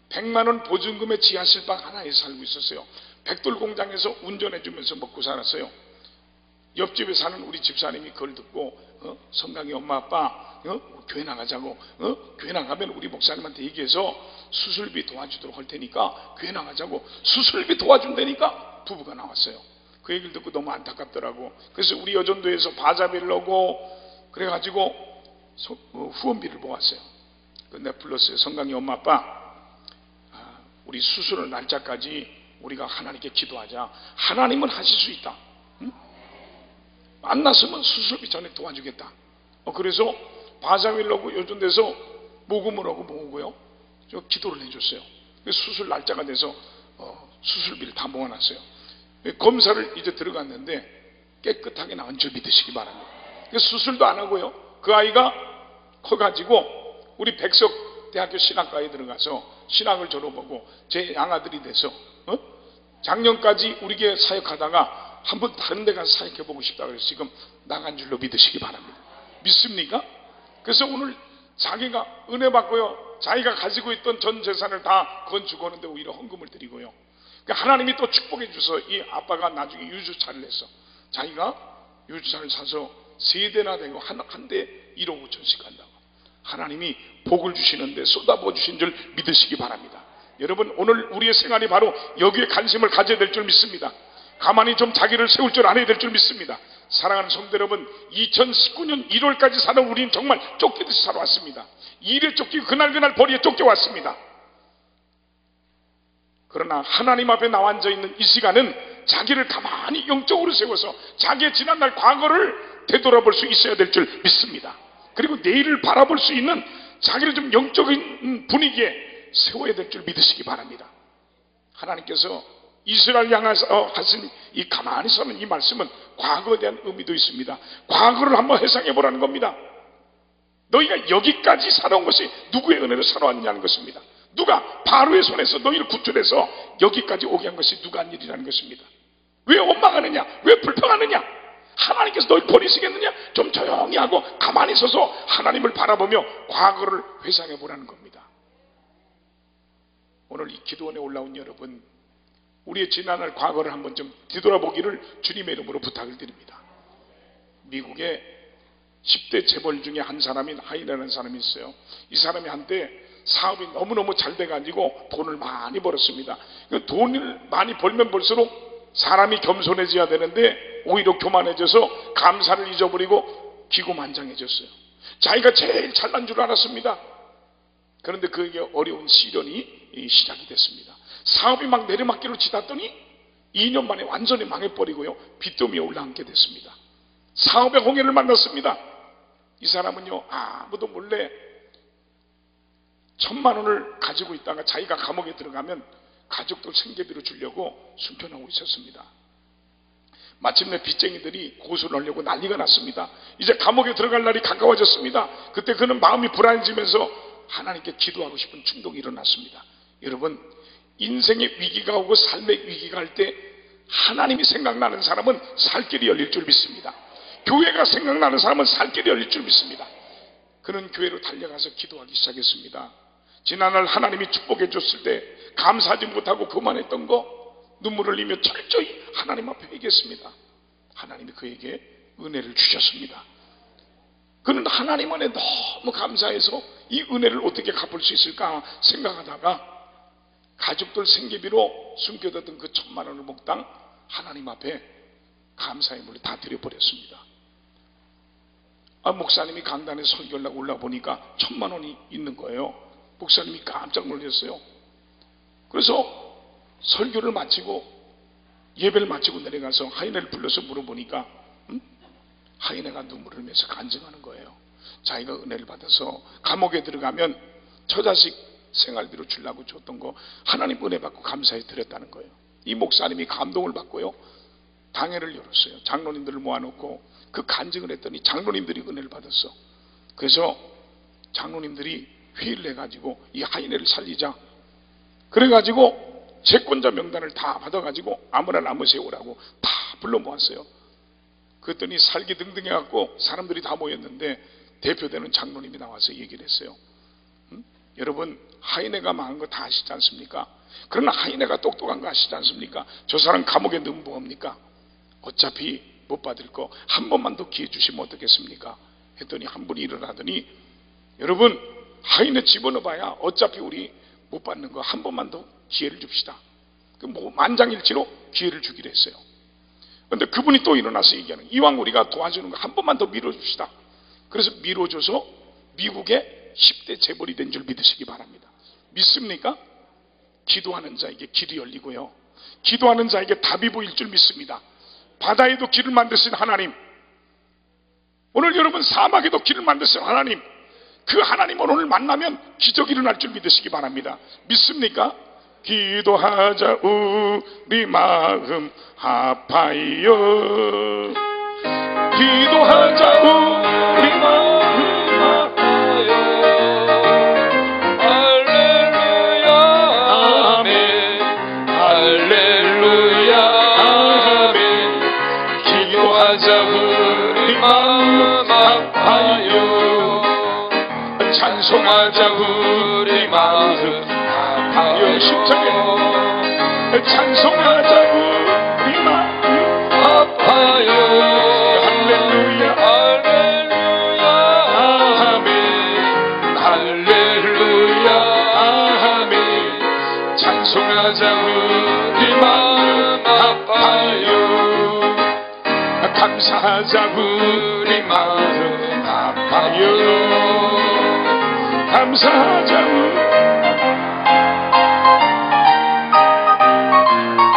[SPEAKER 1] 100만 원 보증금에 지하실방 하나에 살고 있었어요. 백돌공장에서 운전해주면서 먹고 살았어요. 옆집에 사는 우리 집사님이 그걸 듣고 성강이 엄마 아빠 교회 나가자고, 교회 나가면 우리 목사님한테 얘기해서 수술비 도와주도록 할 테니까 교회 나가자고, 수술비 도와준다니까 부부가 나왔어요. 그 얘기를 듣고 너무 안타깝더라고. 그래서 우리 여전도에서 바자비를 넣고 그래가지고 후원비를 모았어요. 근데 불렀어요. 성강이 엄마 아빠, 우리 수술을 날짜까지 우리가 하나님께 기도하자. 하나님은 하실 수 있다. 응? 안 났으면 수술비 전에 도와주겠다. 그래서 바자비를 넣고 요즘 데서 모금을 하고 모으고요, 저 기도를 해줬어요. 수술 날짜가 돼서 수술비를 다 모아놨어요. 검사를 이제 들어갔는데 깨끗하게 나온 줄 믿으시기 바랍니다. 수술도 안 하고요, 그 아이가 커가지고 우리 백석대학교 신학과에 들어가서 신학을 졸업하고 제 양아들이 돼서 작년까지 우리 교회 사역하다가 한번 다른 데 가서 사역해보고 싶다 그래서 지금 나간 줄로 믿으시기 바랍니다. 믿습니까? 그래서 오늘 자기가 은혜 받고요, 자기가 가지고 있던 전 재산을 다 건축하는데 오히려 헌금을 드리고요, 그러니까 하나님이 또 축복해 주셔서 이 아빠가 나중에 유주차를 했어. 자기가 유주차를 사서 3대나 되고 한 대 1억 5천씩 한다고. 하나님이 복을 주시는데 쏟아부어 주신 줄 믿으시기 바랍니다. 여러분, 오늘 우리의 생활이 바로 여기에 관심을 가져야 될 줄 믿습니다. 가만히 좀 자기를 세울 줄 알아야 될 줄 믿습니다. 사랑하는 성도 여러분, 2019년 1월까지 사는 우리는 정말 쫓기듯이 살아왔습니다. 일에 쫓기고 그날 벌이에 쫓겨왔습니다. 그러나 하나님 앞에 나와 앉아있는 이 시간은 자기를 가만히 영적으로 세워서 자기의 지난날 과거를 되돌아볼 수 있어야 될 줄 믿습니다. 그리고 내일을 바라볼 수 있는 자기를 좀 영적인 분위기에 세워야 될 줄 믿으시기 바랍니다. 하나님께서 이스라엘 향해서 하신 이 가만히 서는 이 말씀은 과거에 대한 의미도 있습니다. 과거를 한번 회상해 보라는 겁니다. 너희가 여기까지 살아온 것이 누구의 은혜로 살아왔냐는 것입니다. 누가 바로의 손에서 너희를 구출해서 여기까지 오게 한 것이 누가 한 일이라는 것입니다. 왜 원망하느냐? 왜 불평하느냐? 하나님께서 너희 버리시겠느냐? 좀 조용히 하고 가만히 서서 하나님을 바라보며 과거를 회상해 보라는 겁니다. 오늘 이 기도원에 올라온 여러분, 우리의 지난날 과거를 한번 좀 뒤돌아보기를 주님의 이름으로 부탁을 드립니다. 미국의 10대 재벌 중에 한 사람인 하이라는 사람이 있어요. 이 사람이 한때 사업이 너무너무 잘 돼가지고 돈을 많이 벌었습니다. 돈을 많이 벌면 벌수록 사람이 겸손해져야 되는데 오히려 교만해져서 감사를 잊어버리고 기고만장해졌어요. 자기가 제일 잘난 줄 알았습니다. 그런데 그에게 어려운 시련이 시작이 됐습니다. 사업이 막 내리막길로 치닫더니 2년 만에 완전히 망해버리고요, 빚더미에 올라앉게 됐습니다. 사업의 홍해를 만났습니다. 이 사람은요, 아무도 몰래 1,000만 원을 가지고 있다가 자기가 감옥에 들어가면 가족들 생계비로 주려고 숨겨놓고 있었습니다. 마침내 빚쟁이들이 고소를 하려고 난리가 났습니다. 이제 감옥에 들어갈 날이 가까워졌습니다. 그때 그는 마음이 불안해지면서 하나님께 기도하고 싶은 충동이 일어났습니다. 여러분, 인생의 위기가 오고 삶의 위기가 할 때 하나님이 생각나는 사람은 살 길이 열릴 줄 믿습니다. 교회가 생각나는 사람은 살 길이 열릴 줄 믿습니다. 그는 교회로 달려가서 기도하기 시작했습니다. 지난날 하나님이 축복해 줬을 때 감사하지 못하고 그만했던 거 눈물을 흘리며 철저히 하나님 앞에 얘기했습니다. 하나님이 그에게 은혜를 주셨습니다. 그는 하나님 은혜 너무 감사해서 이 은혜를 어떻게 갚을 수 있을까 생각하다가 가족들 생계비로 숨겨뒀던 그 1,000만 원을 몽땅 하나님 앞에 감사의 물을 다 드려버렸습니다. 목사님이 강단에 설교를 하고 올라보니까 1,000만 원이 있는 거예요. 목사님이 깜짝 놀랐어요. 그래서 설교를 마치고 예배를 마치고 내려가서 하이네를 불러서 물어보니까 하이네가 눈물을 흘리면서 간증하는 거예요. 자기가 은혜를 받아서 감옥에 들어가면 처자식 생활비로 주려고 줬던 거 하나님 은혜 받고 감사해 드렸다는 거예요. 이 목사님이 감동을 받고요, 당회를 열었어요. 장로님들을 모아놓고 그 간증을 했더니 장로님들이 은혜를 받았어. 그래서 장로님들이 회의를 해가지고 이 하이네를 살리자, 그래가지고 채권자 명단을 다 받아가지고 아무나 남으세요 오라고 다 불러 모았어요. 그랬더니 살기 등등 해갖고 사람들이 다 모였는데 대표되는 장로님이 나와서 얘기를 했어요. 여러분, 하이네가 망한 거 다 아시지 않습니까? 그러나 하이네가 똑똑한 거 아시지 않습니까? 저 사람 감옥에 넣으면 뭐합니까? 어차피 못 받을 거 한 번만 더 기회 주시면 어떻겠습니까? 했더니 한 분이 일어나더니, 여러분, 하이네 집어넣어봐야 어차피 우리 못 받는 거 한 번만 더 기회를 줍시다. 뭐 만장일치로 기회를 주기로 했어요. 그런데 그분이 또 일어나서 얘기하는, 이왕 우리가 도와주는 거 한 번만 더 밀어줍시다. 그래서 밀어줘서 미국의 10대 재벌이 된 줄 믿으시기 바랍니다. 믿습니까? 기도하는 자에게 길이 열리고요, 기도하는 자에게 답이 보일 줄 믿습니다. 바다에도 길을 만드신 하나님, 오늘 여러분 사막에도 길을 만드신 하나님, 그 하나님을 오늘 만나면 기적이 일어날 줄 믿으시기 바랍니다. 믿습니까? 기도하자 우리 마음 아파요. 기도하자 우리 마음 아파요. 할렐루야 아멘. 할렐루야 아멘. 기도하자 우리 마음 아파요. 찬송하자 우리 마음 아파요. 10절에 찬송하자 우리 마음 아파요. 할렐루야 할렐루야 아멘. 할렐루야 아멘. 찬송하자 우리 마음 아파요. 감사하자 우리 마음 아파요. 감사하자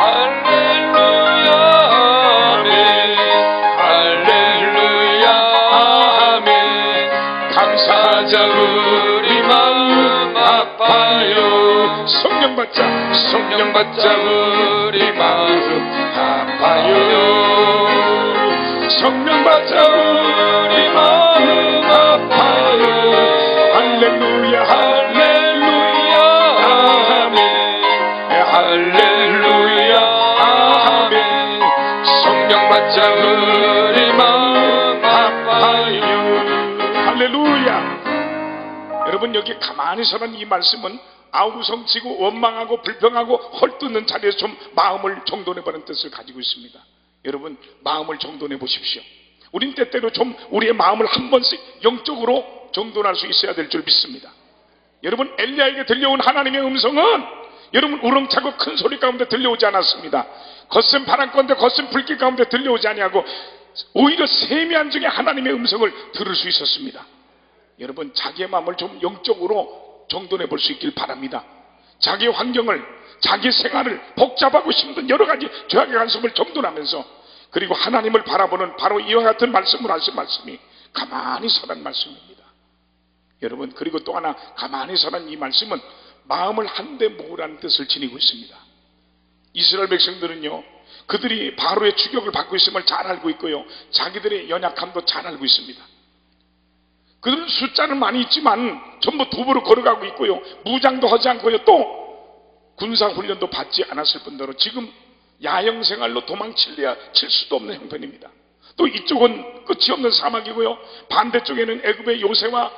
[SPEAKER 1] 할렐루야 아멘. 할렐루야 아멘. 감사하자 우리 마음 아파요. 성령 받자, 성령 받자 우리 마음 아파요. 성령 받자 우리 마음 아파요. 할렐루야 할렐루야 아멘. 할렐루야 아멘. 성령 받자 우리 마음 아파요. 할렐루야. 여러분, 여기 가만히 서는 이 말씀은 아우성치고 원망하고 불평하고 헐뜯는 자리에서 좀 마음을 정돈해보는 뜻을 가지고 있습니다. 여러분, 마음을 정돈해 보십시오. 우린 때때로 좀 우리의 마음을 한 번씩 영적으로 정돈할 수 있어야 될 줄 믿습니다. 여러분, 엘리야에게 들려온 하나님의 음성은 여러분 우렁차고 큰 소리 가운데 들려오지 않았습니다. 거센 바람 가운데 거센 불길 가운데 들려오지 아니하고 오히려 세미한 중에 하나님의 음성을 들을 수 있었습니다. 여러분, 자기의 마음을 좀 영적으로 정돈해 볼 수 있길 바랍니다. 자기의 환경을, 자기 생활을, 복잡하고 힘든 여러 가지 죄악의 간섭을 정돈하면서, 그리고 하나님을 바라보는 바로 이와 같은 말씀을 하신 말씀이 가만히 서란 말씀입니다. 여러분, 그리고 또 하나, 가만히 서란 이 말씀은 마음을 한데 모으라는 뜻을 지니고 있습니다. 이스라엘 백성들은요, 그들이 바로의 추격을 받고 있음을 잘 알고 있고요, 자기들의 연약함도 잘 알고 있습니다. 그들은 숫자는 많이 있지만 전부 도보로 걸어가고 있고요, 무장도 하지 않고요, 또 군사훈련도 받지 않았을 뿐더러 지금 야영생활로 도망칠래야 칠 수도 없는 형편입니다. 또 이쪽은 끝이 없는 사막이고요, 반대쪽에는 애굽의 요새와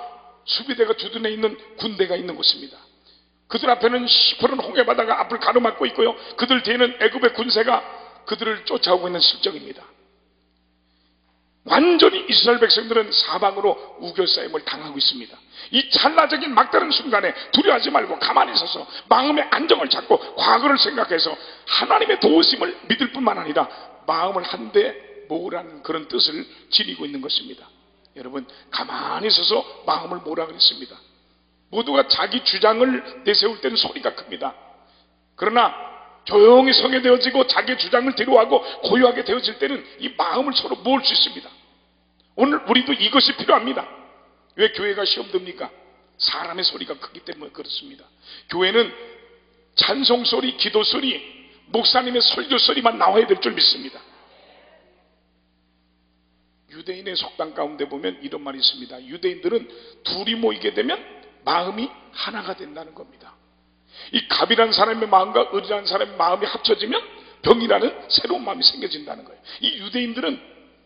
[SPEAKER 1] 수비대가 주둔해 있는 군대가 있는 곳입니다. 그들 앞에는 시퍼런 홍해바다가 앞을 가로막고 있고요, 그들 뒤에는 애굽의 군세가 그들을 쫓아오고 있는 실정입니다. 완전히 이스라엘 백성들은 사방으로 우겨싸임을 당하고 있습니다. 이 찰나적인 막다른 순간에 두려워하지 말고 가만히 서서 마음의 안정을 찾고 과거를 생각해서 하나님의 도우심을 믿을 뿐만 아니라 마음을 한데 모으라는 그런 뜻을 지니고 있는 것입니다. 여러분, 가만히 서서 마음을 모으라 그랬습니다. 모두가 자기 주장을 내세울 때는 소리가 큽니다. 그러나 조용히 서게 되어지고 자기 주장을 뒤로하고 고요하게 되어질 때는 이 마음을 서로 모을 수 있습니다. 오늘 우리도 이것이 필요합니다. 왜 교회가 시험됩니까? 사람의 소리가 크기 때문에 그렇습니다. 교회는 찬송소리, 기도소리, 목사님의 설교소리만 나와야 될 줄 믿습니다. 유대인의 속담 가운데 보면 이런 말이 있습니다. 유대인들은 둘이 모이게 되면 마음이 하나가 된다는 겁니다. 이 갑이라는 사람의 마음과 을이라는 사람의 마음이 합쳐지면 병이라는 새로운 마음이 생겨진다는 거예요. 이 유대인들은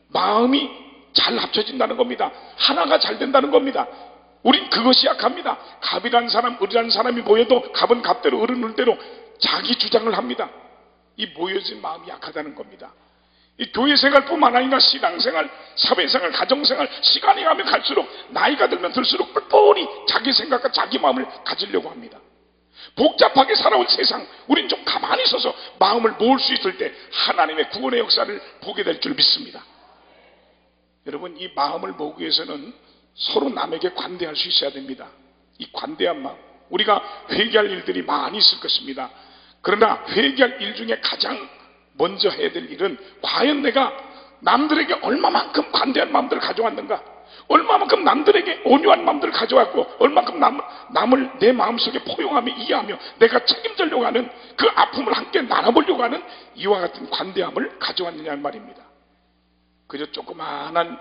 [SPEAKER 1] 마음이 잘 합쳐진다는 겁니다. 하나가 잘 된다는 겁니다. 우린 그것이 약합니다. 갑이라는 사람, 을이라는 사람이 모여도 갑은 갑대로, 을은 을대로 자기 주장을 합니다. 이 모여진 마음이 약하다는 겁니다. 이 교회 생활뿐만 아니라 신앙생활, 사회생활, 가정생활, 시간이 가면 갈수록, 나이가 들면 들수록 뻔뻔히 자기 생각과 자기 마음을 가지려고 합니다. 복잡하게 살아온 세상, 우린 좀 가만히 서서 마음을 모을 수 있을 때 하나님의 구원의 역사를 보게 될 줄 믿습니다. 여러분, 이 마음을 모으기 위해서는 서로 남에게 관대할 수 있어야 됩니다. 이 관대한 마음, 우리가 회개할 일들이 많이 있을 것입니다. 그러나 회개할 일 중에 가장 먼저 해야 될 일은 과연 내가 남들에게 얼마만큼 관대한 마음들을 가져왔는가, 얼마만큼 남들에게 온유한 마음들을 가져왔고, 얼마만큼 남을 내 마음속에 포용하며 이해하며 내가 책임지려고 하는 그 아픔을 함께 나눠보려고 하는 이와 같은 관대함을 가져왔느냐는 말입니다. 그저 조그마한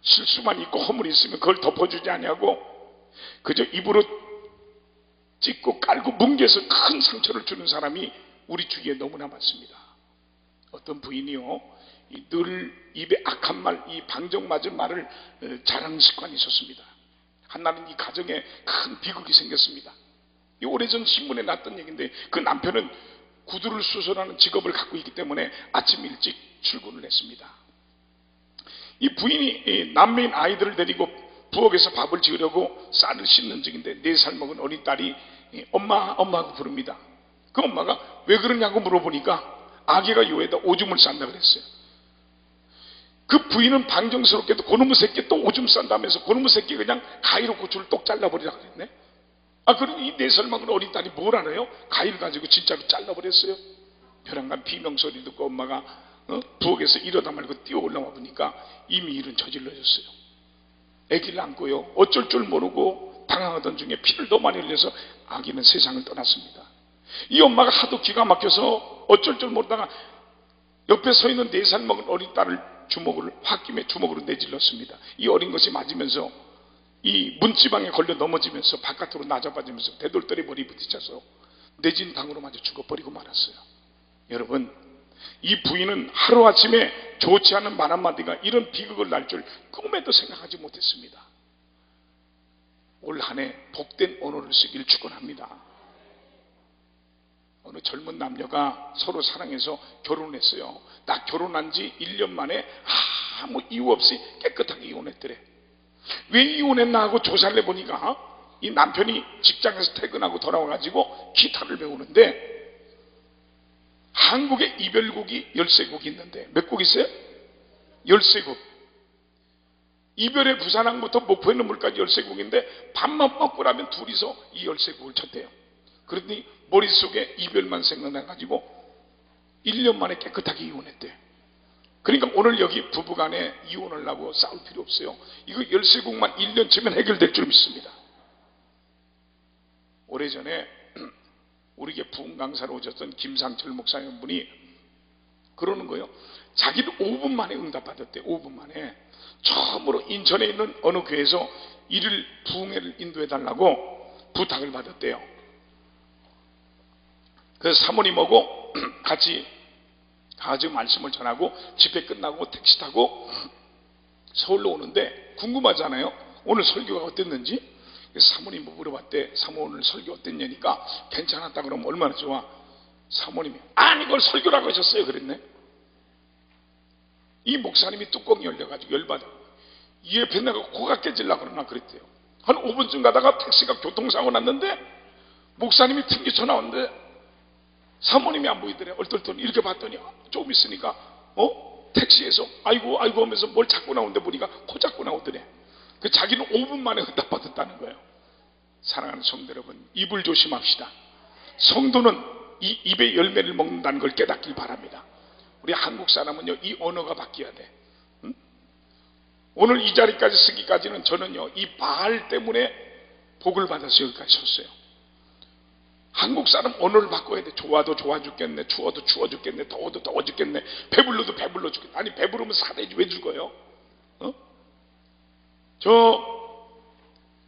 [SPEAKER 1] 실수만 있고 허물이 있으면 그걸 덮어주지 아니하고 그저 입으로 찢고 깔고 뭉개서 큰 상처를 주는 사람이 우리 주위에 너무나 많습니다. 어떤 부인이요, 늘 입에 악한 말, 이 방정맞은 말을 자랑하는 습관이 있었습니다. 한날은 이 가정에 큰 비극이 생겼습니다. 이 오래전 신문에 났던 얘기인데, 그 남편은 구두를 수선하는 직업을 갖고 있기 때문에 아침 일찍 출근을 했습니다. 이 부인이 남매인 아이들을 데리고 부엌에서 밥을 지으려고 쌀을 씻는 중인데 4살 먹은 어린 딸이 엄마하고 부릅니다. 그 엄마가 왜 그러냐고 물어보니까 아기가 요에다 오줌을 싼다 그랬어요. 그 부인은 방정스럽게도 그놈의 새끼 또 오줌 싼다면서 그놈의 새끼 그냥 가위로 고추를 똑 잘라버리라 그랬네. 그리고 이 4살 먹은 어린 딸이 뭘 알아요? 가위를 가지고 진짜로 잘라버렸어요. 벼랑간 비명소리 듣고 엄마가 부엌에서 이러다 말고 뛰어 올라와 보니까 이미 일은 저질러졌어요. 아기를 안고요, 어쩔 줄 모르고 당황하던 중에 피를 너무 많이 흘려서 아기는 세상을 떠났습니다. 이 엄마가 하도 기가 막혀서 어쩔 줄 모르다가 옆에 서 있는 4살 먹은 어린 딸을 홧김에 주먹으로 내질렀습니다. 이 어린 것이 맞으면서 이 문지방에 걸려 넘어지면서 바깥으로 나자빠지면서 대돌떨이 머리 부딪혀서 내진 당으로 마저 죽어버리고 말았어요. 여러분, 이 부인은 하루아침에 좋지 않은 말 한마디가 이런 비극을 날 줄 꿈에도 생각하지 못했습니다. 올 한 해 복된 언어를 쓰길 축원합니다. 어느 젊은 남녀가 서로 사랑해서 결혼했어요. 딱 결혼한 지 1년 만에 아무 이유 없이 깨끗하게 이혼했더래. 왜 이혼했나 하고 조사를 해보니까 이 남편이 직장에서 퇴근하고 돌아와가지고 기타를 배우는데, 한국에 이별곡이 13곡이 있는데 몇 곡 있어요? 13곡. 이별의 부산항부터 목포의 눈물까지 13곡인데 밥만 먹고 나면 둘이서 이 13곡을 쳤대요. 그러더니 머릿속에 이별만 생각나가지고 1년 만에 깨끗하게 이혼했대. 그러니까 오늘 여기 부부간에 이혼을 하고 싸울 필요 없어요. 이거 13곡만 1년 치면 해결될 줄 믿습니다. 오래전에 우리에게 부흥 강사로 오셨던 김상철 목사님 분이 그러는 거예요. 자기도 5분 만에 응답받았대. 5분 만에 처음으로 인천에 있는 어느 교회에서 일일 부흥회를 인도해달라고 부탁을 받았대요. 그래서 사모님하고 같이 가지고 말씀을 전하고 집회 끝나고 택시 타고 서울로 오는데 궁금하잖아요. 오늘 설교가 어땠는지. 사모님 물어봤대. 사모 오늘 설교 어땠냐니까 괜찮았다 그러면 얼마나 좋아. 사모님이 아니 그걸 설교라고 하셨어요 그랬네. 이 목사님이 뚜껑이 열려가지고 열받아. 이 옆에 내가 코가 깨질라 그러나 그랬대요. 한 5분쯤 가다가 택시가 교통사고 났는데 목사님이 튕기쳐 나오는데 사모님이 안 보이더래. 얼떨떨 이렇게 봤더니 조금 있으니까 택시에서 아이고 아이고 하면서 뭘 잡고 나오는데 보니까 코 잡고 나오더래. 그 자기는 5분 만에 응답받았다는 거예요. 사랑하는 성도 여러분, 입을 조심합시다. 성도는 이 입의 열매를 먹는다는 걸 깨닫길 바랍니다. 우리 한국 사람은요, 이 언어가 바뀌어야 돼. 응? 오늘 이 자리까지 쓰기까지는 저는요, 이 바알 때문에 복을 받아서 여기까지 섰어요. 한국 사람 언어를 바꿔야 돼. 좋아도 좋아 죽겠네, 추워도 추워 죽겠네, 더워도 더워 죽겠네, 배불러도 배불러 죽겠네. 아니 배부르면 살아야지 왜 죽어요? 저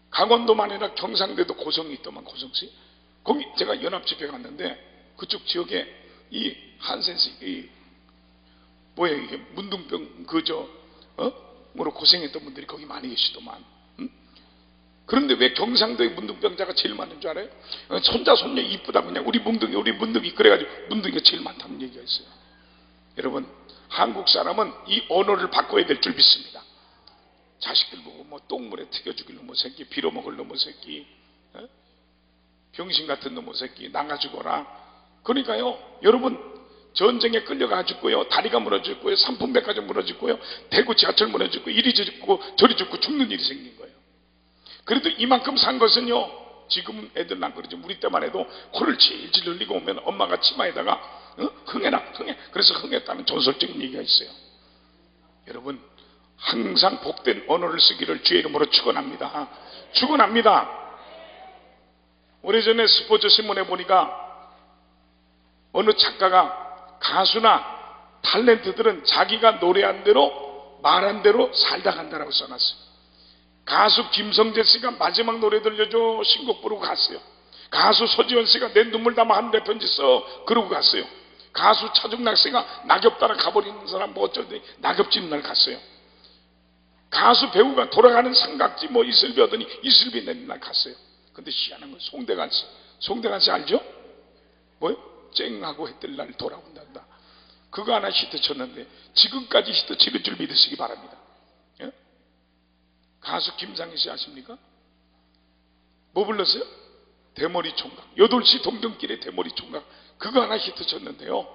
[SPEAKER 1] 강원도만 아니라 경상도도 고성이 있더만, 고성시. 거기 제가 연합집회 갔는데 그쪽 지역에 이 한센스 뭐야 이게 문둥병 뭐로 고생했던 분들이 거기 많이 계시더만. 그런데 왜 경상도의 문둥병자가 제일 많은 줄 알아요? 손자 손녀 이쁘다 그냥 우리 문둥이 그래가지고 문둥이가 제일 많다는 얘기가 있어요. 여러분, 한국 사람은 이 언어를 바꿔야 될 줄 믿습니다. 자식들 보고 뭐 똥물에 튀겨 죽일 놈의 새끼, 빌어먹을 놈의 새끼, 병신 같은 놈의 새끼, 나가 죽어라. 그러니까요, 여러분, 전쟁에 끌려가 죽고요, 다리가 무너졌고요, 삼풍백화점 무너졌고요, 대구 지하철 무너졌고, 이리 죽고 저리 죽고 죽는 일이 생긴 거예요. 그래도 이만큼 산 것은요, 지금은 애들은 안 그러죠. 우리 때만 해도 코를 질질 흘리고 오면 엄마가 치마에다가 흥해라 흥해. 그래서 흥했다는 전설적인 얘기가 있어요. 여러분, 항상 복된 언어를 쓰기를 주의 이름으로 축원합니다. 축원합니다. 오래전에 스포츠 신문에 보니까 어느 작가가 가수나 탤런트들은 자기가 노래한 대로 말한 대로 살다 간다라고 써놨어요. 가수 김성재 씨가 마지막 노래 들려줘 신곡 부르고 갔어요. 가수 서지원 씨가 내 눈물 담아 하늘에 편지 써 그러고 갔어요. 가수 차중락 씨가 낙엽 따라 가버리는 사람 뭐 어쩌더니 낙엽 지는 날 갔어요. 가수 배우가 돌아가는 삼각지 뭐 이슬비 하더니 이슬비 내는 날 갔어요. 근데 희한한 건 송대관 씨 알죠? 뭐요? 쨍하고 해뜰 날 돌아온단다. 그거 하나 히트 쳤는데 지금까지 히트 치는 줄 믿으시기 바랍니다. 예? 가수 김상희 씨 아십니까? 뭐 불렀어요? 대머리 총각. 8시 동등길에 대머리 총각. 그거 하나 히트 쳤는데요,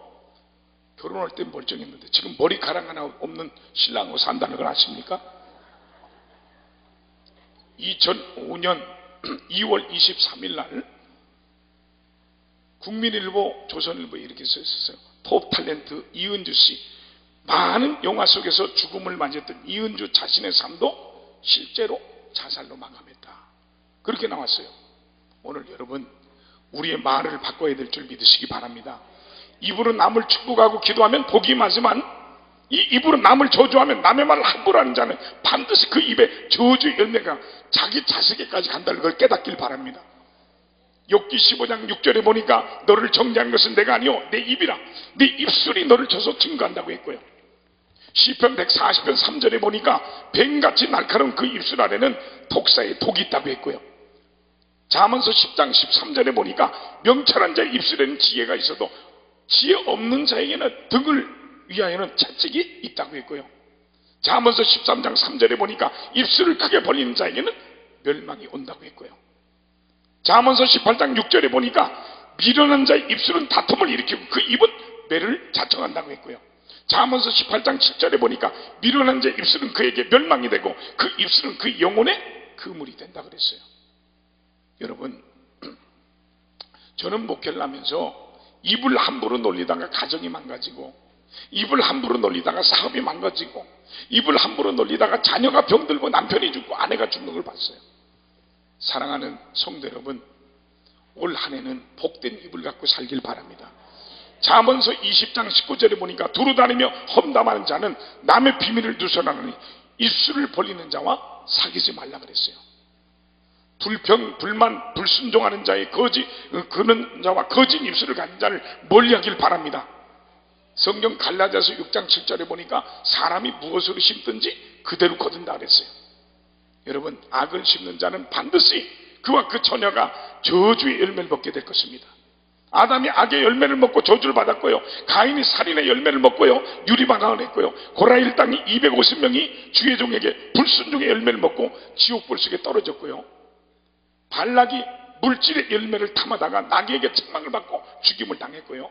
[SPEAKER 1] 결혼할 땐 멀쩡했는데 지금 머리카락 하나 없는 신랑하고 산다는 걸 아십니까? 2005년 2월 23일 날 국민일보, 조선일보 이렇게 써있었어요. 톱 탤런트 이은주 씨, 많은 영화 속에서 죽음을 맞이했던 이은주 자신의 삶도 실제로 자살로 마감했다. 그렇게 나왔어요. 오늘 여러분, 우리의 말을 바꿔야 될 줄 믿으시기 바랍니다. 입으로 남을 축복하고 기도하면 복이 임하지만 이 입으로 남을 저주하면 남의 말을 함부로 하는 자는 반드시 그 입에 저주의 열매가 자기 자식에까지 간다는 걸 깨닫길 바랍니다. 욥기 15장 6절에 보니까 너를 정죄한 것은 내가 아니요 내 입이라, 네 입술이 너를 쳐서 증거한다고 했고요. 시편 140편 3절에 보니까 뱀같이 날카로운 그 입술 아래는 독사의 독이 있다고 했고요. 잠언서 10장 13절에 보니까 명철한 자의 입술에는 지혜가 있어도 지혜 없는 자에게는 등을 위하여는 채찍이 있다고 했고요. 잠언서 13장 3절에 보니까 입술을 크게 벌리는 자에게는 멸망이 온다고 했고요. 잠언서 18장 6절에 보니까 미련한 자의 입술은 다툼을 일으키고 그 입은 매를 자청한다고 했고요. 잠언서 18장 7절에 보니까 미련한 자의 입술은 그에게 멸망이 되고 그 입술은 그 영혼의 그물이 된다고 그랬어요. 여러분, 저는 목회를 하면서 입을 함부로 놀리다가 가정이 망가지고, 입을 함부로 놀리다가 사업이 망가지고, 입을 함부로 놀리다가 자녀가 병들고 남편이 죽고 아내가 죽는 걸 봤어요. 사랑하는 성도 여러분, 올 한 해는 복된 입을 갖고 살길 바랍니다. 잠언서 20장 19절에 보니까 두루 다니며 험담하는 자는 남의 비밀을 누설하느니 입술을 벌리는 자와 사귀지 말라 그랬어요. 불평, 불만, 불순종하는 자의 그는 자와 거짓 입술을 가진 자를 멀리하길 바랍니다. 성경 갈라디아서 6장 7절에 보니까 사람이 무엇으로 심든지 그대로 거둔다 그랬어요. 여러분, 악을 심는 자는 반드시 그와 그 처녀가 저주의 열매를 먹게 될 것입니다. 아담이 악의 열매를 먹고 저주를 받았고요. 가인이 살인의 열매를 먹고요. 유리방황을 했고요. 고라 일당이 250명이 주의 종에게 불순종의 열매를 먹고 지옥불 속에 떨어졌고요. 발락이 물질의 열매를 탐하다가 나귀에게 책망을 받고 죽임을 당했고요.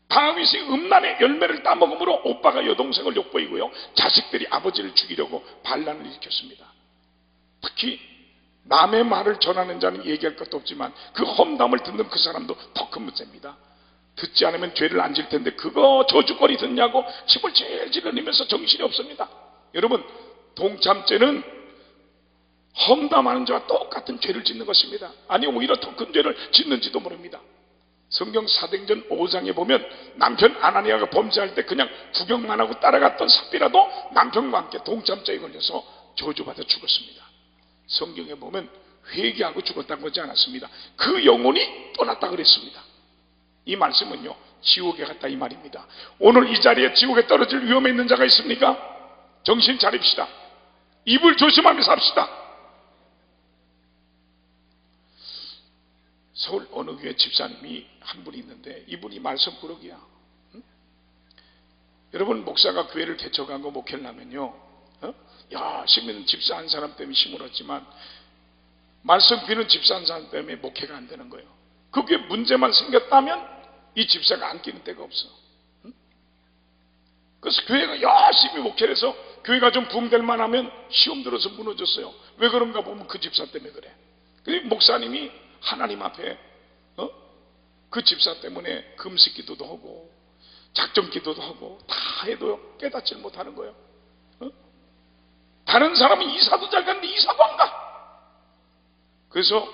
[SPEAKER 1] 다윗이 음란의 열매를 따먹음으로 오빠가 여동생을 욕보이고요. 자식들이 아버지를 죽이려고 반란을 일으켰습니다. 특히 남의 말을 전하는 자는 얘기할 것도 없지만 그 험담을 듣는 그 사람도 더 큰 문제입니다. 듣지 않으면 죄를 안 질 텐데 그거 저주거리 듣냐고 침을 질질 흘리면서 정신이 없습니다. 여러분, 동참죄는 험담하는 자와 똑같은 죄를 짓는 것입니다. 아니 오히려 더 큰 죄를 짓는지도 모릅니다. 성경 사도행전 5장에 보면 남편 아나니아가 범죄할 때 그냥 구경만 하고 따라갔던 삽비라도 남편과 함께 동참죄에 걸려서 저주받아 죽었습니다. 성경에 보면 회개하고 죽었다고 하지 않았습니다. 그 영혼이 떠났다 그랬습니다. 이 말씀은요, 지옥에 갔다 이 말입니다. 오늘 이 자리에 지옥에 떨어질 위험에 있는 자가 있습니까? 정신 차립시다. 입을 조심하며 삽시다. 서울 어느 교회 집사님이 한 분이 있는데 이분이 말썽꾸러기야. 응? 여러분, 목사가 교회를 개척하고 목회를 하면요, 열심히 있는 집사 한 사람 때문에 힘을 얻지만 말썽 피는 집사 한 사람 때문에 목회가 안 되는 거예요. 그게 문제만 생겼다면 이 집사가 안 끼는 데가 없어. 응? 그래서 교회가 열심히 목회를 해서 교회가 좀 부흥될 만하면 시험 들어서 무너졌어요. 왜 그런가 보면 그 집사 때문에 그래. 그리고 목사님이 하나님 앞에 그 집사 때문에 금식 기도도 하고 작정 기도도 하고 다 해도 깨닫지를 못하는 거예요. 다른 사람은 이사도 잘 갔는데 이사도 안 가. 그래서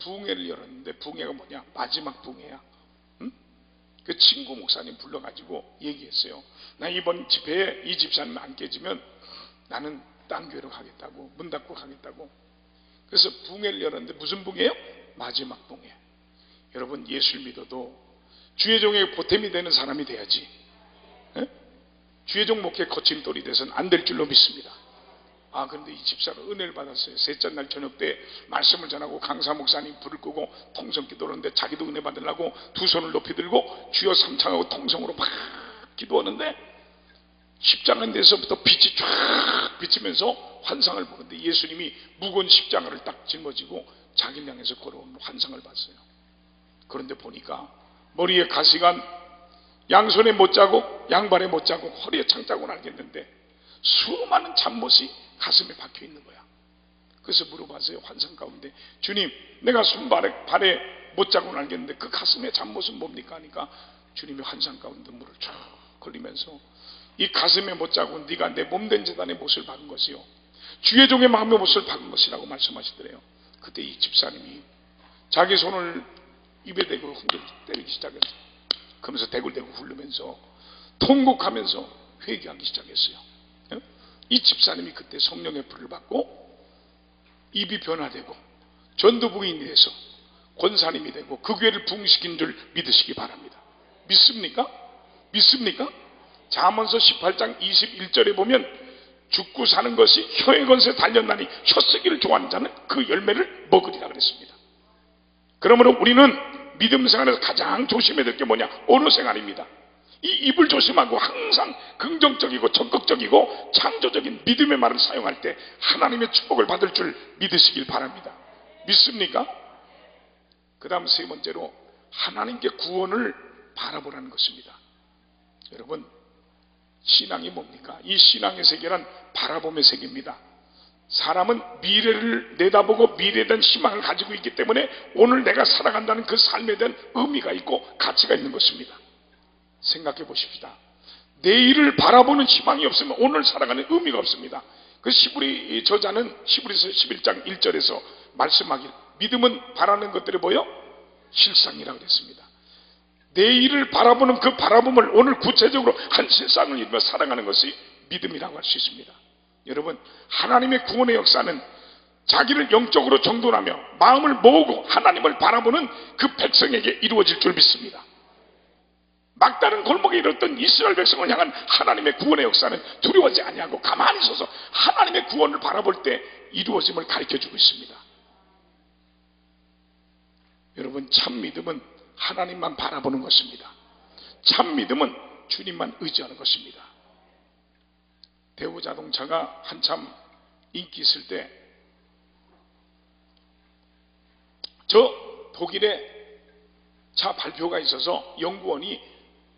[SPEAKER 1] 부흥회를 열었는데, 부흥회가 뭐냐? 마지막 부흥회야. 그 친구 목사님 불러가지고 얘기했어요. 나 이번 집회에 이 집사님 안 깨지면 나는 딴 교회로 가겠다고, 문 닫고 가겠다고. 그래서 부흥회를 열었는데 무슨 부흥회예요? 마지막 부흥회. 여러분, 예수를 믿어도 주의 종에게 보탬이 되는 사람이 돼야지. 에? 주의 종 목회 거침돌이 돼서는 안 될 줄로 믿습니다. 그런데 이 집사가 은혜를 받았어요. 셋째 날 저녁 때 말씀을 전하고 강사 목사님 불을 끄고 통성 기도하는데 자기도 은혜 받으려고 두 손을 높이 들고 주여 삼창하고 통성으로 막 기도하는데 십자가에 대해서부터 빛이 쫙 비치면서 환상을 보는데 예수님이 무거운 십자가를 딱 짊어지고 자기를 향해서 걸어오는 환상을 봤어요. 그런데 보니까 머리에 가시관, 양손에 못자국, 양발에 못자국, 허리에 창자국은 알겠는데 수많은 잠못이 가슴에 박혀 있는 거야. 그래서 물어봤어요. 환상 가운데, 주님, 내가 손발에 발에 못자국은 알겠는데 그 가슴에 잠못은 뭡니까? 하니까 주님이 환상 가운데 물을 쭉 걸리면서 이 가슴에 못자국은 네가 내 몸된 재단의 못을 박은 것이요 주의 종의 마음의 못을 박은 것이라고 말씀하시더래요. 그때 이 집사님이 자기 손을 입에 대고 흔들 때리기 시작했어요. 그러면서 대굴대굴 굴르면서 통곡하면서 회개하기 시작했어요. 이 집사님이 그때 성령의 불을 받고 입이 변화되고 전도부인이 돼서 권사님이 되고 그 교회를 부흥시킨 줄 믿으시기 바랍니다. 믿습니까? 믿습니까? 잠언서 18장 21절에 보면 죽고 사는 것이 혀의 건세 달렸나니 혀 쓰기를 좋아하는 자는 그 열매를 먹으리라 그랬습니다. 그러므로 우리는 믿음 생활에서 가장 조심해야 될 게 뭐냐? 언어 생활입니다. 이 입을 조심하고 항상 긍정적이고 적극적이고 창조적인 믿음의 말을 사용할 때 하나님의 축복을 받을 줄 믿으시길 바랍니다. 믿습니까? 그 다음 세 번째로 하나님께 구원을 바라보라는 것입니다. 여러분, 신앙이 뭡니까? 이 신앙의 세계란 바라봄의 세계입니다. 사람은 미래를 내다보고 미래에 대한 희망을 가지고 있기 때문에 오늘 내가 살아간다는 그 삶에 대한 의미가 있고 가치가 있는 것입니다. 생각해 보십시다. 내일을 바라보는 희망이 없으면 오늘 살아가는 의미가 없습니다. 그 시브리 저자는 시브리서 11장 1절에서 말씀하길, 믿음은 바라는 것들이 뭐요? 실상이라고 그랬습니다. 내일을 바라보는 그 바라봄을 오늘 구체적으로 한 실상을 이루며 살아가는 것이 믿음이라고 할 수 있습니다. 여러분, 하나님의 구원의 역사는 자기를 영적으로 정돈하며 마음을 모으고 하나님을 바라보는 그 백성에게 이루어질 줄 믿습니다. 막다른 골목에 이뤘던 이스라엘 백성을 향한 하나님의 구원의 역사는 두려워하지 아니하고 가만히 서서 하나님의 구원을 바라볼 때 이루어짐을 가르쳐주고 있습니다. 여러분, 참 믿음은 하나님만 바라보는 것입니다. 참 믿음은 주님만 의지하는 것입니다. 대우자동차가 한참 인기 있을 때 저 독일에 차 발표가 있어서 연구원이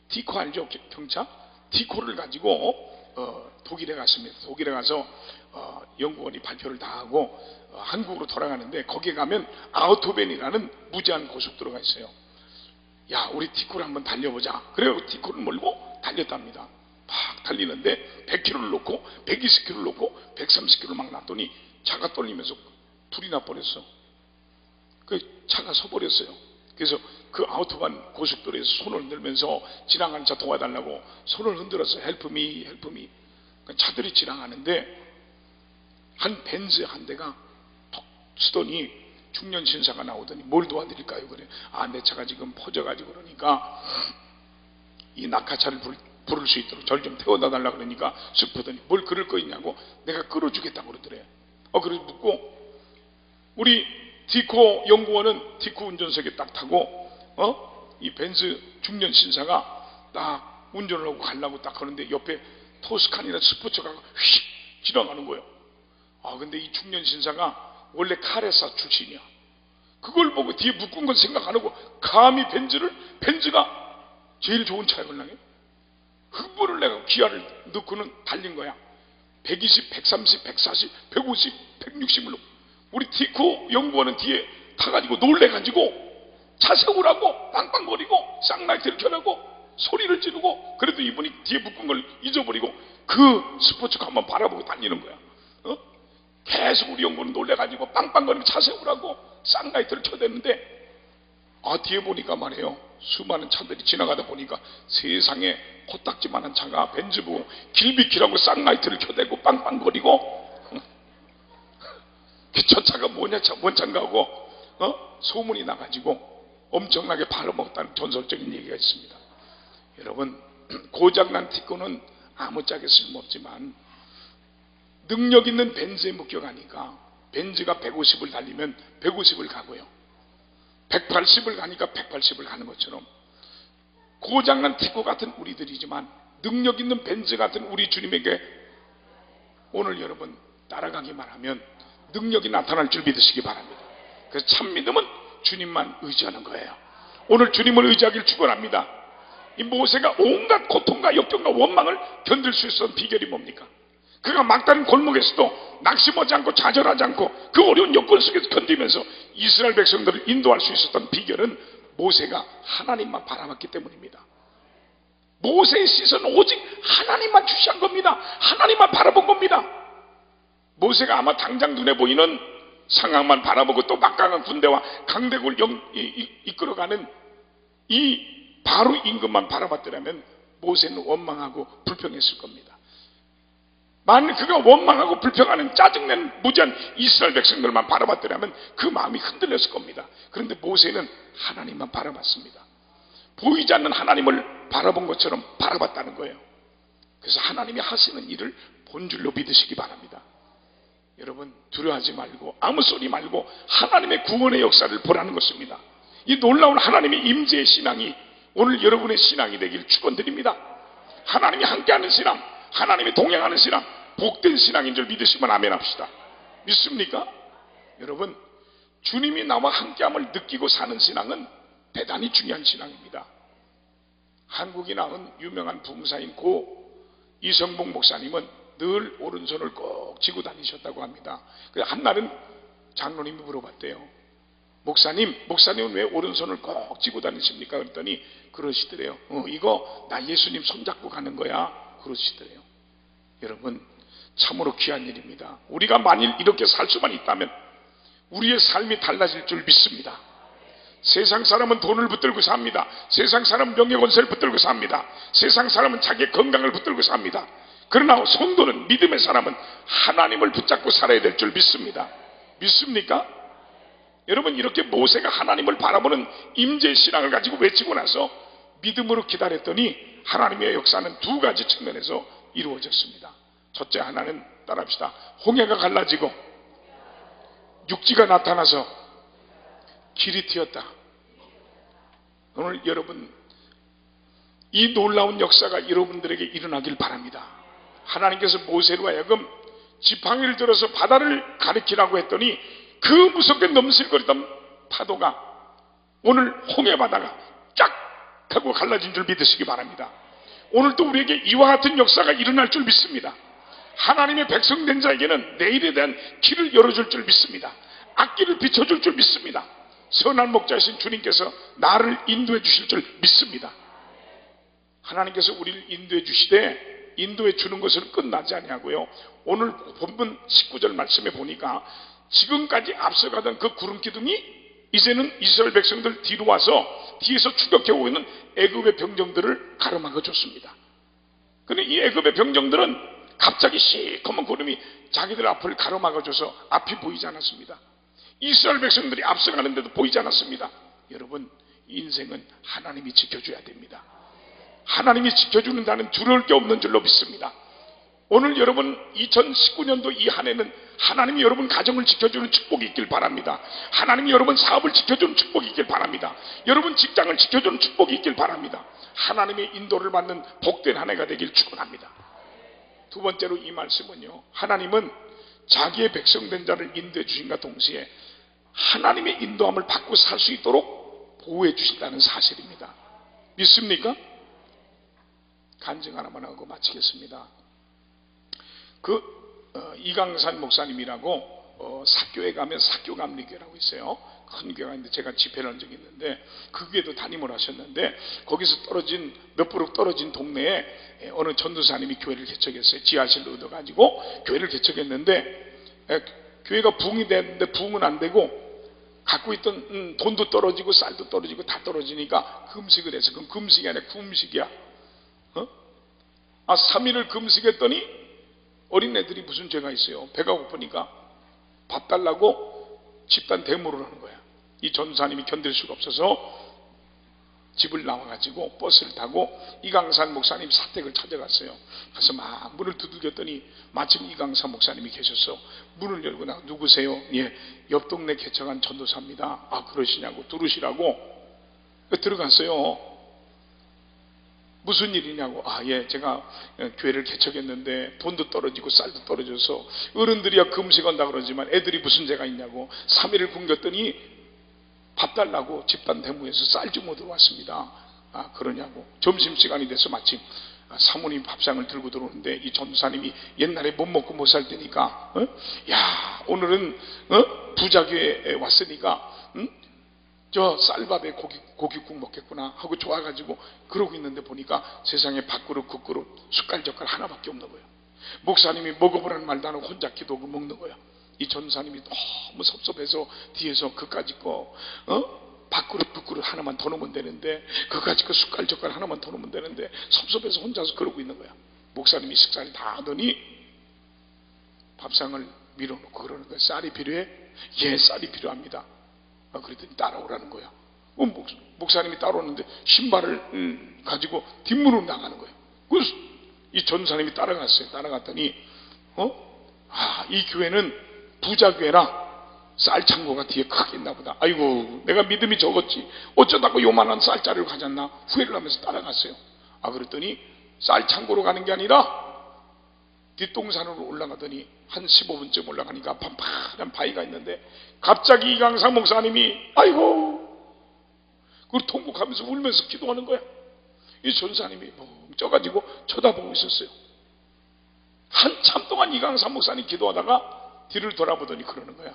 [SPEAKER 1] 티코 알죠? 경차? 티코를 가지고 독일에 갔습니다. 독일에 가서 연구원이 발표를 다 하고 한국으로 돌아가는데 거기에 가면 아우토벤이라는 무제한 고속도로가 있어요. 야, 우리 티코를 한번 달려보자. 그래서 티코를 몰고 달렸답니다. 막 달리는데 100km를 놓고 120km를 놓고 130km를 막 놨더니 차가 떨리면서 불이 나버렸어. 그 차가 서버렸어요. 그래서 그 아우토반 고속도로에서 손을 흔들면서 지나가는 차 도와달라고 손을 흔들어서 help me, help me. 차들이 지나가는데 한 벤츠 한 대가 톡 쓰더니 중년 신사가 나오더니 뭘 도와드릴까요? 그래. 아, 내 차가 지금 퍼져가지고 그러니까 이 낙하차를 부를 수 있도록 저를 좀 태워다 달라 그러니까 쓱 보더니 뭘 그럴 거 있냐고 내가 끌어주겠다고 그러더래. 그래서 묻고 우리 티코 연구원은 티코 운전석에 딱 타고 이 벤츠 중년 신사가 딱 운전을 하고 가려고 딱 하는데 옆에 토스칸이나 스포츠카가 휙 지나가는 거예요. 근데 이 중년 신사가 원래 카레사 출신이야. 그걸 보고 뒤에 묶은 건 생각 안 하고 감히 벤츠가 제일 좋은 차에 걸랑해. 흥분을 내가 기아를 넣고는 달린 거야. 120, 130, 140, 150, 160으로. 우리 티코 연구원은 뒤에 타가지고 놀래가지고 차 세우라고 빵빵거리고 쌍라이트를 켜라고 소리를 지르고 그래도 이분이 뒤에 묶은 걸 잊어버리고 그 스포츠카 한번 바라보고 달리는 거야. 계속 우리 연구원은 놀래가지고 빵빵거리고 차 세우라고 쌍라이트를 켜댔는데 뒤에 보니까 말이에요. 수많은 차들이 지나가다 보니까 세상에 코딱지만한 차가 벤츠 보고 길 비키라고 쌍라이트를 켜대고 빵빵거리고 저 차가 뭔 차인가 하고 소문이 나가지고 엄청나게 팔아먹었다는 전설적인 얘기가 있습니다. 여러분, 고장난 티코는 아무짝에 쓸모없지만 능력 있는 벤츠에 묶여가니까 벤츠가 150을 달리면 150을 가고요, 180을 가니까 180을 가는 것처럼 고장난 티코 같은 우리들이지만 능력 있는 벤츠 같은 우리 주님에게 오늘 여러분 따라가기만 하면 능력이 나타날 줄 믿으시기 바랍니다. 그래서 참 믿음은 주님만 의지하는 거예요. 오늘 주님을 의지하길 축원합니다. 이 모세가 온갖 고통과 역경과 원망을 견딜 수 있었던 비결이 뭡니까? 그가 막다른 골목에서도 낙심하지 않고 좌절하지 않고 그 어려운 여건 속에서 견디면서 이스라엘 백성들을 인도할 수 있었던 비결은 모세가 하나님만 바라봤기 때문입니다. 모세의 시선은 오직 하나님만 주시한 겁니다. 하나님만 바라본 겁니다. 모세가 아마 당장 눈에 보이는 상황만 바라보고 또 막강한 군대와 강대국을 이끌어가는 이 바로 임금만 바라봤더라면 모세는 원망하고 불평했을 겁니다. 만약 그가 원망하고 불평하는 짜증낸 무지한 이스라엘 백성들만 바라봤더라면 그 마음이 흔들렸을 겁니다. 그런데 모세는 하나님만 바라봤습니다. 보이지 않는 하나님을 바라본 것처럼 바라봤다는 거예요. 그래서 하나님이 하시는 일을 본줄로 믿으시기 바랍니다. 여러분, 두려워하지 말고 아무 소리 말고 하나님의 구원의 역사를 보라는 것입니다. 이 놀라운 하나님의 임재의 신앙이 오늘 여러분의 신앙이 되길 축원드립니다. 하나님이 함께하는 신앙, 하나님이 동행하는 신앙, 복된 신앙인 줄 믿으시면 아멘 합시다. 믿습니까? 여러분, 주님이 나와 함께함을 느끼고 사는 신앙은 대단히 중요한 신앙입니다. 한국이 낳은 유명한 부흥사인 고 이성복 목사님은 늘 오른손을 꼭 쥐고 다니셨다고 합니다. 한날은 장로님이 물어봤대요. 목사님은 왜 오른손을 꼭 쥐고 다니십니까? 그랬더니 그러시더래요. 이거 나 예수님 손잡고 가는 거야. 그러시더래요. 여러분, 참으로 귀한 일입니다. 우리가 만일 이렇게 살 수만 있다면 우리의 삶이 달라질 줄 믿습니다. 세상 사람은 돈을 붙들고 삽니다. 세상 사람은 명예권세를 붙들고 삽니다. 세상 사람은 자기의 건강을 붙들고 삽니다. 그러나 성도는, 믿음의 사람은 하나님을 붙잡고 살아야 될 줄 믿습니다. 믿습니까? 여러분, 이렇게 모세가 하나님을 바라보는 임재의 신앙을 가지고 외치고 나서 믿음으로 기다렸더니 하나님의 역사는 두 가지 측면에서 이루어졌습니다. 첫째 하나는 따라합시다. 홍해가 갈라지고 육지가 나타나서 길이 트였다. 오늘 여러분 이 놀라운 역사가 여러분들에게 일어나길 바랍니다. 하나님께서 모세로 하여금 지팡이를 들어서 바다를 가리키라고 했더니 그 무섭게 넘실거리던 파도가 오늘 홍해바다가 쫙 하고 갈라진 줄 믿으시기 바랍니다. 오늘도 우리에게 이와 같은 역사가 일어날 줄 믿습니다. 하나님의 백성된 자에게는 내일에 대한 길을 열어줄 줄 믿습니다. 앞길을 비춰줄 줄 믿습니다. 선한 목자이신 주님께서 나를 인도해 주실 줄 믿습니다. 하나님께서 우리를 인도해 주시되 인도해 주는 것으로 끝나지 아니하고요, 오늘 본문 19절 말씀에 보니까 지금까지 앞서가던 그 구름 기둥이 이제는 이스라엘 백성들 뒤로 와서 뒤에서 추격해오고 있는 애굽의 병정들을 가로막아 줬습니다. 그런데 이 애굽의 병정들은 갑자기 시커먼 구름이 자기들 앞을 가로막아줘서 앞이 보이지 않았습니다. 이스라엘 백성들이 앞서가는데도 보이지 않았습니다. 여러분, 인생은 하나님이 지켜줘야 됩니다. 하나님이 지켜주는 자는 두려울 게 없는 줄로 믿습니다. 오늘 여러분 2019년도 이 한 해는 하나님이 여러분 가정을 지켜주는 축복이 있길 바랍니다. 하나님이 여러분 사업을 지켜주는 축복이 있길 바랍니다. 여러분 직장을 지켜주는 축복이 있길 바랍니다. 하나님의 인도를 받는 복된 한 해가 되길 축원합니다. 두 번째로 이 말씀은요, 하나님은 자기의 백성된 자를 인도해 주신과 동시에 하나님의 인도함을 받고 살 수 있도록 보호해 주신다는 사실입니다. 믿습니까? 간증 하나만 하고 마치겠습니다. 이강산 목사님이라고 사교에 가면 사교감리교라고 있어요. 큰 교회가 있는데 제가 집회를 한 적이 있는데 그 교회도 담임을 하셨는데 거기서 몇 브룩 떨어진 동네에 어느 전도사님이 교회를 개척했어요. 지하실로 얻어가지고 교회를 개척했는데 교회가 부흥이 됐는데 부흥은 안 되고 갖고 있던 돈도 떨어지고 쌀도 떨어지고 다 떨어지니까 금식을 해서, 그럼 금식이 아니라 금식이야. 3일을 금식했더니 어린애들이 무슨 죄가 있어요? 배가 고프니까 밥 달라고 집단 데모를 하는 거야. 이 전사님이 견딜 수가 없어서 집을 나와가지고 버스를 타고 이강산 목사님 사택을 찾아갔어요. 가서 막 문을 두들겼더니 마침 이강산 목사님이 계셨어. 문을 열고 나, 누구세요? 예, 옆 동네 개척한 전도사입니다. 아, 그러시냐고, 들으시라고 들어갔어요. 무슨 일이냐고. 아, 예, 제가 교회를 개척했는데 돈도 떨어지고 쌀도 떨어져서 어른들이야 금식한다 그러지만 애들이 무슨 죄가 있냐고 3일을 굶겼더니 밥 달라고 집단 데모에서 쌀 좀 얻어 왔습니다. 아, 그러냐고. 점심시간이 돼서 마침 사모님 밥상을 들고 들어오는데 이 전도사님이 옛날에 못 먹고 못 살 때니까 야, 오늘은 부자교회에 왔으니까 저 쌀밥에 고깃국 먹겠구나 하고 좋아가지고 그러고 있는데 보니까 세상에 밥그릇, 국그릇, 숟갈젓갈 하나밖에 없는 거예요. 목사님이 먹어보라는 말도 안 하고 혼자 기도하고 먹는 거예요. 이 전사님이 너무 섭섭해서 뒤에서 그까짓 거 밥그릇, 국그릇 하나만 더 넣으면 되는데, 그까짓 거 숟갈젓갈 하나만 더 넣으면 되는데 섭섭해서 혼자서 그러고 있는 거야. 목사님이 식사를 다 하더니 밥상을 밀어놓고 그러는 거예요. 쌀이 필요해? 예, 쌀이 필요합니다. 그랬더니 따라오라는 거야. 목사님이 따라오는데 신발을 가지고 뒷문으로 나가는 거예요. 그래서 이 전사님이 따라갔어요. 따라갔더니 이 교회는 부자교회라 쌀창고가 뒤에 크게 있나 보다. 아이고, 내가 믿음이 적었지 어쩌다고 요만한 쌀자리를 가졌나 후회를 하면서 따라갔어요. 그랬더니 쌀창고로 가는 게 아니라 뒷동산으로 올라가더니 한 15분쯤 올라가니까 판판한 바위가 있는데 갑자기 이강사 목사님이 아이고, 그걸 통곡하면서 울면서 기도하는 거야. 이 전사님이 멍쪄가지고 쳐다보고 있었어요. 한참 동안 이강사 목사님 기도하다가 뒤를 돌아보더니 그러는 거야.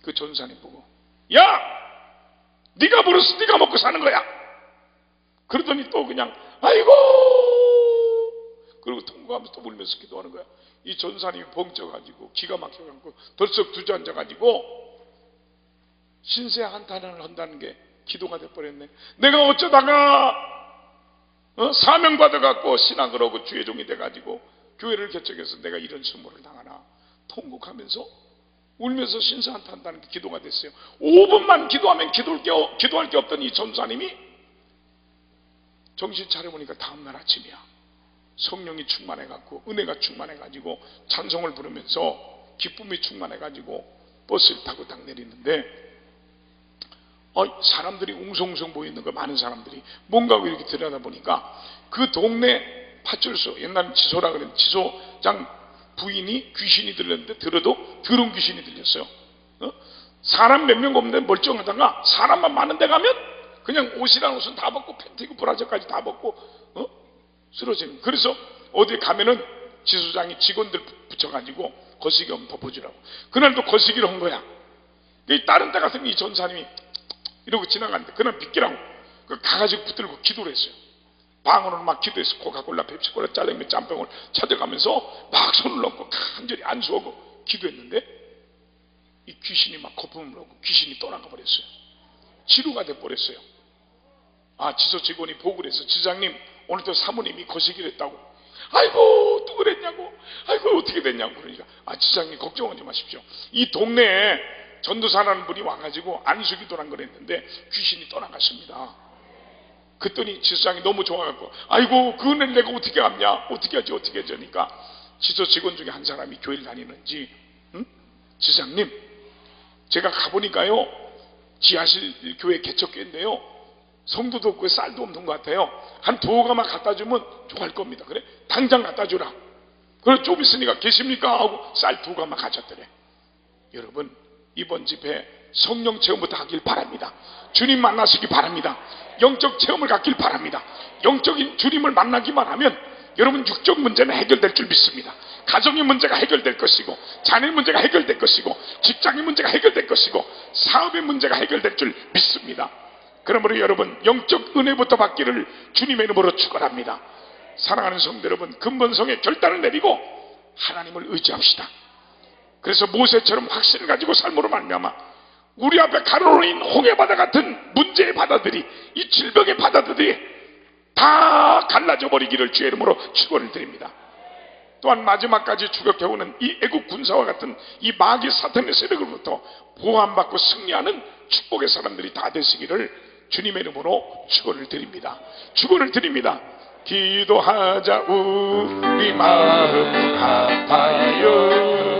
[SPEAKER 1] 그 전사님 보고, 야, 네가 벌었어, 네가 먹고 사는 거야. 그러더니 또 그냥 아이고, 그리고 통곡하면서 또 울면서 기도하는 거야. 이 전사님이 벙쪄가지고 기가 막혀가지고 덜썩 주저앉아가지고 신세 한탄을 한다는 게 기도가 돼버렸네. 내가 어쩌다가 사명 받아갖고 신앙을 하고 주의 종이 돼가지고 교회를 개척해서 내가 이런 수모를 당하나. 통곡하면서 울면서 신세 한탄한다는 게 기도가 됐어요. 5분만 기도하면 기도할 게 없던 이 전사님이 정신 차려보니까 다음날 아침이야. 성령이 충만해갖고 은혜가 충만해가지고 찬송을 부르면서 기쁨이 충만해가지고 버스를 타고 딱 내리는데 사람들이 웅성웅성 모이는 거, 많은 사람들이 뭔가 이렇게 들여다보니까 그 동네 파출소, 옛날에 지소라 그랬는데 지소장 부인이 귀신이 들렸는데 들어도 더러운 귀신이 들렸어요. 사람 몇 명 없는데 멀쩡하다가 사람만 많은 데 가면 그냥 옷이랑 옷은 다 벗고 팬티고 브라자까지 다 벗고 쓰러지는. 그래서 어디 가면은 지소장이 직원들 붙여가지고 거시기 한번 덮어주라고. 그날도 거시기를 한 거야. 다른 데 같으면 이 전사님이 이러고 지나가는데 그날 빗기라고 가가지고 붙들고 기도를 했어요. 방으로는 막 기도해서 코카콜라, 펩시콜라, 짜장면, 짬뽕을 찾아가면서 막 손을 넣고 간절히 안수하고 기도했는데 이 귀신이 막 거품을 넣고 귀신이 떠나가 버렸어요. 치료가 돼버렸어요. 지소 직원이 보고를 해서 지사장님 오늘도 사모님이 거시기를 했다고. 아이고 또 그랬냐고. 아이고 어떻게 됐냐고. 그러니까 지사장님 걱정하지 마십시오. 이 동네에 전도사라는 분이 와가지고 안수기도란 걸 했는데 귀신이 떠나갔습니다. 그랬더니 지소장이 너무 좋아갖고 아이고 그 은혜를 내가 어떻게 합냐, 어떻게 하지 하니까 지소 직원 중에 한 사람이 교회를 다니는지 지사장님 제가 가보니까요 지하실 교회 개척교회인데요 성도도 없고 쌀도 없는 것 같아요. 한 2호가만 갖다 주면 좋아할 겁니다. 그래 당장 갖다 주라. 그래 좀 있으니까 계십니까 하고 쌀 2호가만 가졌더래. 여러분 이번 집회 성령 체험부터 하길 바랍니다. 주님 만나시기 바랍니다. 영적 체험을 갖길 바랍니다. 영적인 주님을 만나기만 하면 여러분 육적 문제는 해결될 줄 믿습니다. 가정의 문제가 해결될 것이고 자녀 문제가 해결될 것이고 직장의 문제가 해결될 것이고 사업의 문제가 해결될 줄 믿습니다. 그러므로 여러분 영적 은혜부터 받기를 주님의 이름으로 축원합니다. 사랑하는 성도 여러분, 근본성의 결단을 내리고 하나님을 의지합시다. 그래서 모세처럼 확신을 가지고 삶으로 말미암아 우리 앞에 가로놓인 홍해바다 같은 문제의 바다들이, 이 질병의 바다들이 다 갈라져 버리기를 주의 이름으로 축원을 드립니다. 또한 마지막까지 추격해오는 이 애국 군사와 같은 이 마귀 사탄의 세력으로부터 보호받고 승리하는 축복의 사람들이 다 되시기를 주님의 이름으로 축원을 드립니다. 축원을 드립니다. 기도하자 우리 마음 아파요.